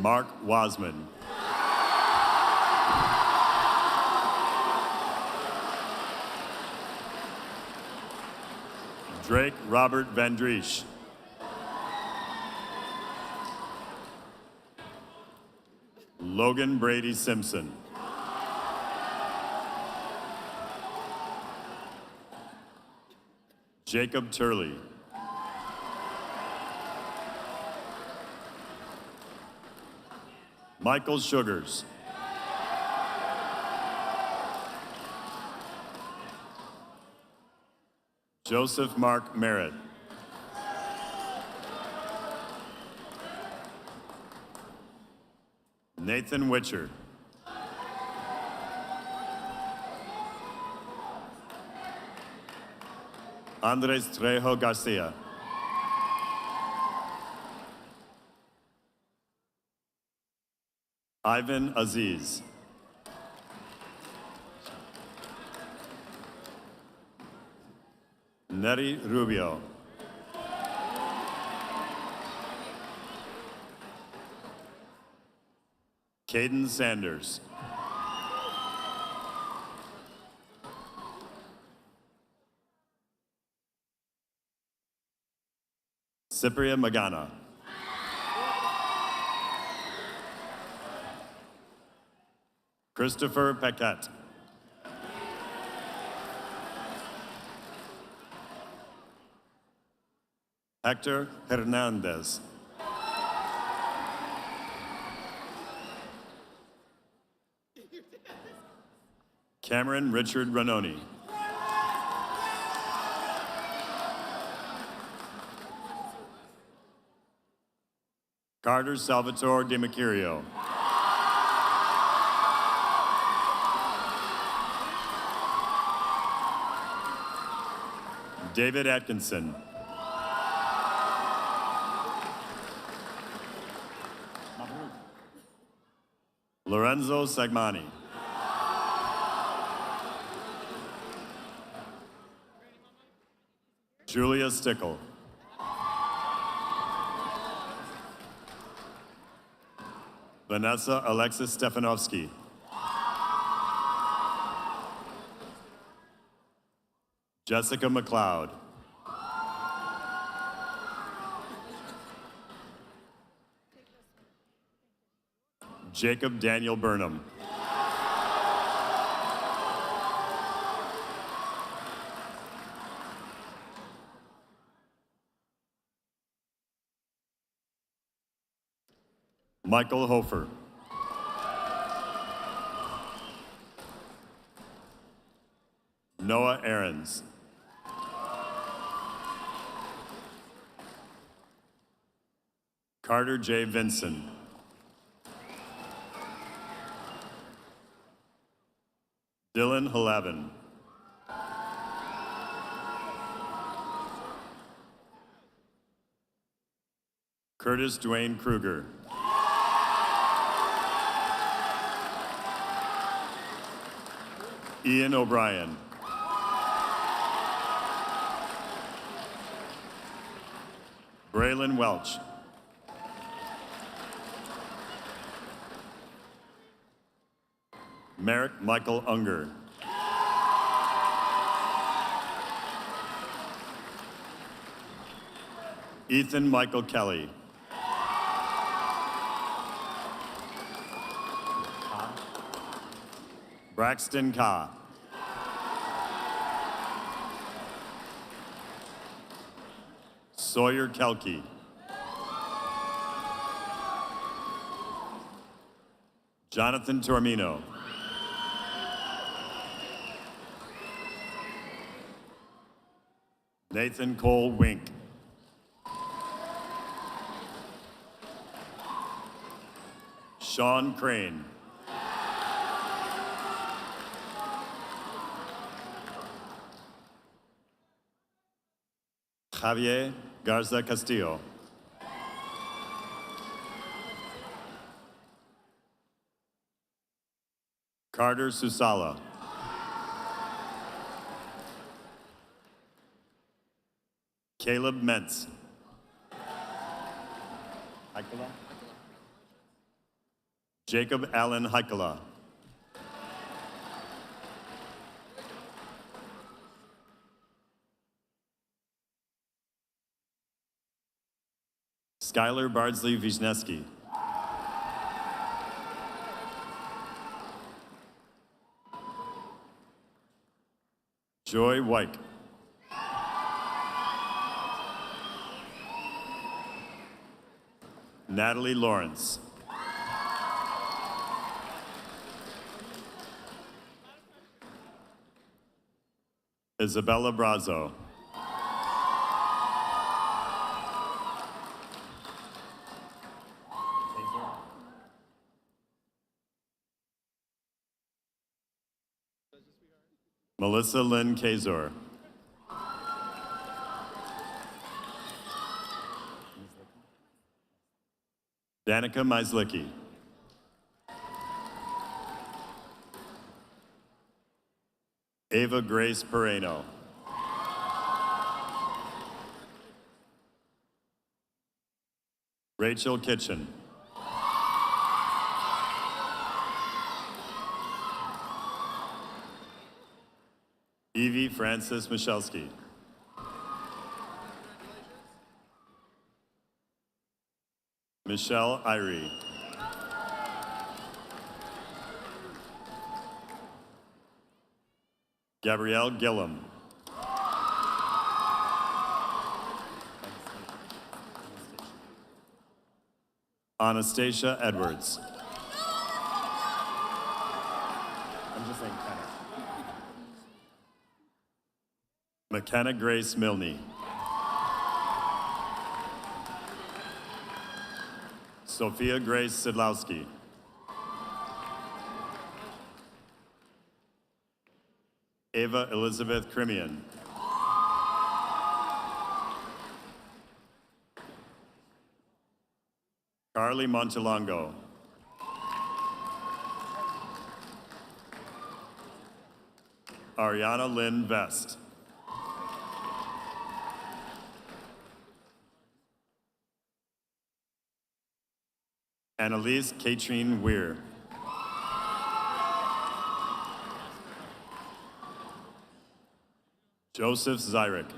Mark Wasman. Drake Robert Van Driesch. Logan Brady Simpson. Jacob Turley. Michael Sugars. Joseph Mark Merritt. Nathan Witcher. Andres Trejo Garcia. Ivan Aziz. Neri Rubio. Caden Sanders. Cypria Magana. Christopher Paquette. Hector Hernandez. Cameron Richard Ranoni. Carter Salvatore De Mercurio. David Atkinson. Lorenzo Sagmani. Julia Stickle. Vanessa Alexis Stefanovsky. Jessica McLeod. Jacob Daniel Burnham. Michael Hofer. Noah Ahrens. Carter J. Vinson. Dylan Halavin. Curtis Dwayne Kruger. Ian O'Brien. Braylon Welch. Merrick Michael Unger. Ethan Michael Kelly. Braxton Ka. Sawyer Kelke. Jonathan Tormino. Nathan Cole Wink. Sean Crane. Javier Garza Castillo. Carter Susala. Caleb Mentz. Heikala. Jacob Allen Heikala. Skylar Bardsley Wisniewski. Joy White. Natalie Lawrence. Isabella Brazo. Melissa Lynn Kazor. Danica Maislicki. Ava Grace Pereno. Rachel Kitchen. Evie Francis Michalski. Michelle Irie. Gabrielle Gillum. Anastasia Edwards. I'm just saying kind of. McKenna Grace Milne. Sophia Grace Sidlowski. Ava Elizabeth Crimian. Carly Montelongo. Ariana Lynn Vest. Annalise Katrine Weir. Joseph Zyrick.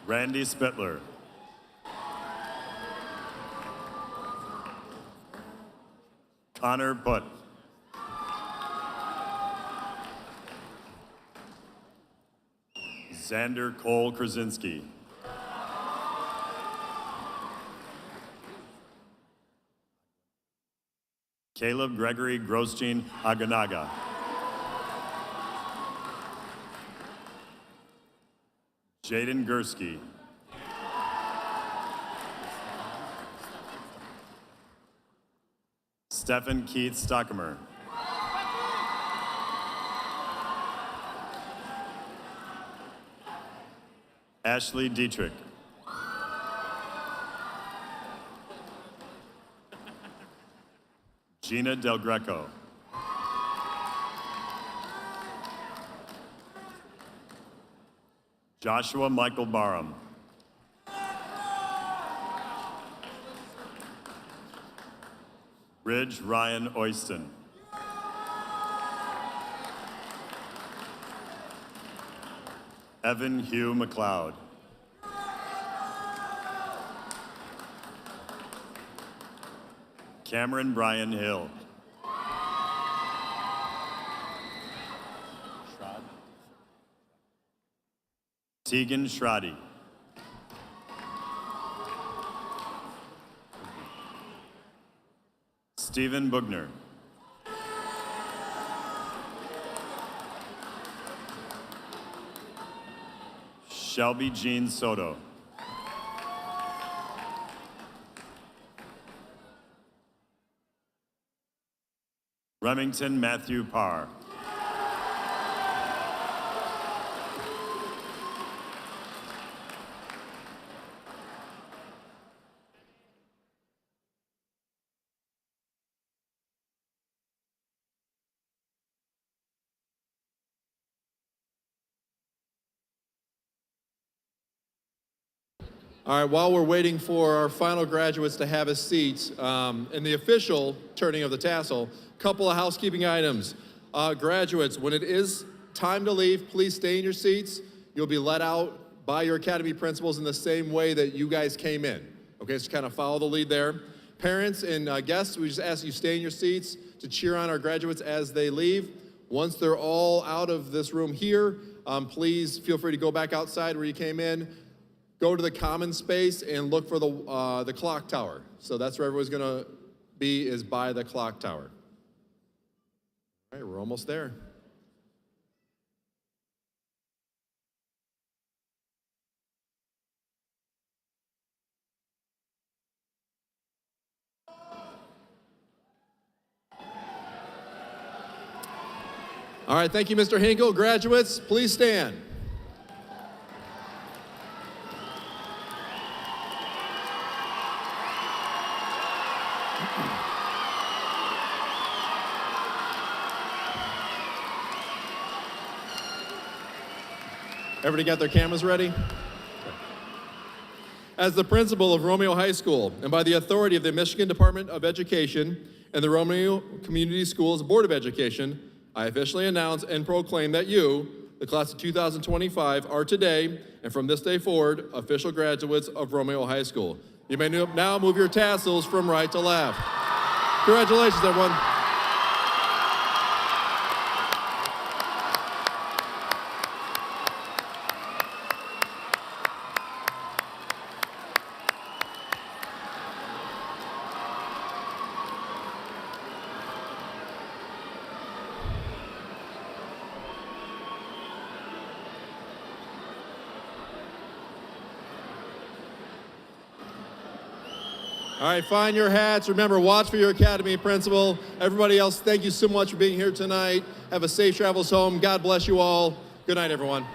Randy Spittler. Connor Butt. Xander Cole Krasinski. Caleb Gregory Grosjean Aganaga. Jaden Gursky. Stephen Keith Stockemer. Ashley Dietrich. Gina Del Greco. Joshua Michael Barham. Ridge Ryan Oyston. Evan Hugh McLeod. Cameron Brian Hill. Tegan Schradi. Stephen Bugner. Shelby Jean Soto. Remington Matthew Parr. All right, while we're waiting for our final graduates to have a seat, in the official turning of the tassel, couple of housekeeping items. Graduates, when it is time to leave, please stay in your seats. You'll be let out by your academy principals in the same way that you guys came in. Okay, so kind of follow the lead there. Parents and guests, we just ask you stay in your seats to cheer on our graduates as they leave. Once they're all out of this room here, please feel free to go back outside where you came in. Go to the common space and look for the clock tower. So that's where everyone's gonna be, is by the clock tower. All right, we're almost there. All right, thank you, Mr. Hinkle. Graduates, please stand. Everybody got their cameras ready? As the principal of Romeo High School, and by the authority of the Michigan Department of Education and the Romeo Community Schools Board of Education, I officially announce and proclaim that you, the class of 2025 are today, and from this day forward, official graduates of Romeo High School. You may now move your tassels from right to left. Congratulations, everyone. All right, find your hats. Remember, watch for your academy principal. Everybody else, thank you so much for being here tonight. Have a safe travels home. God bless you all. Good night, everyone.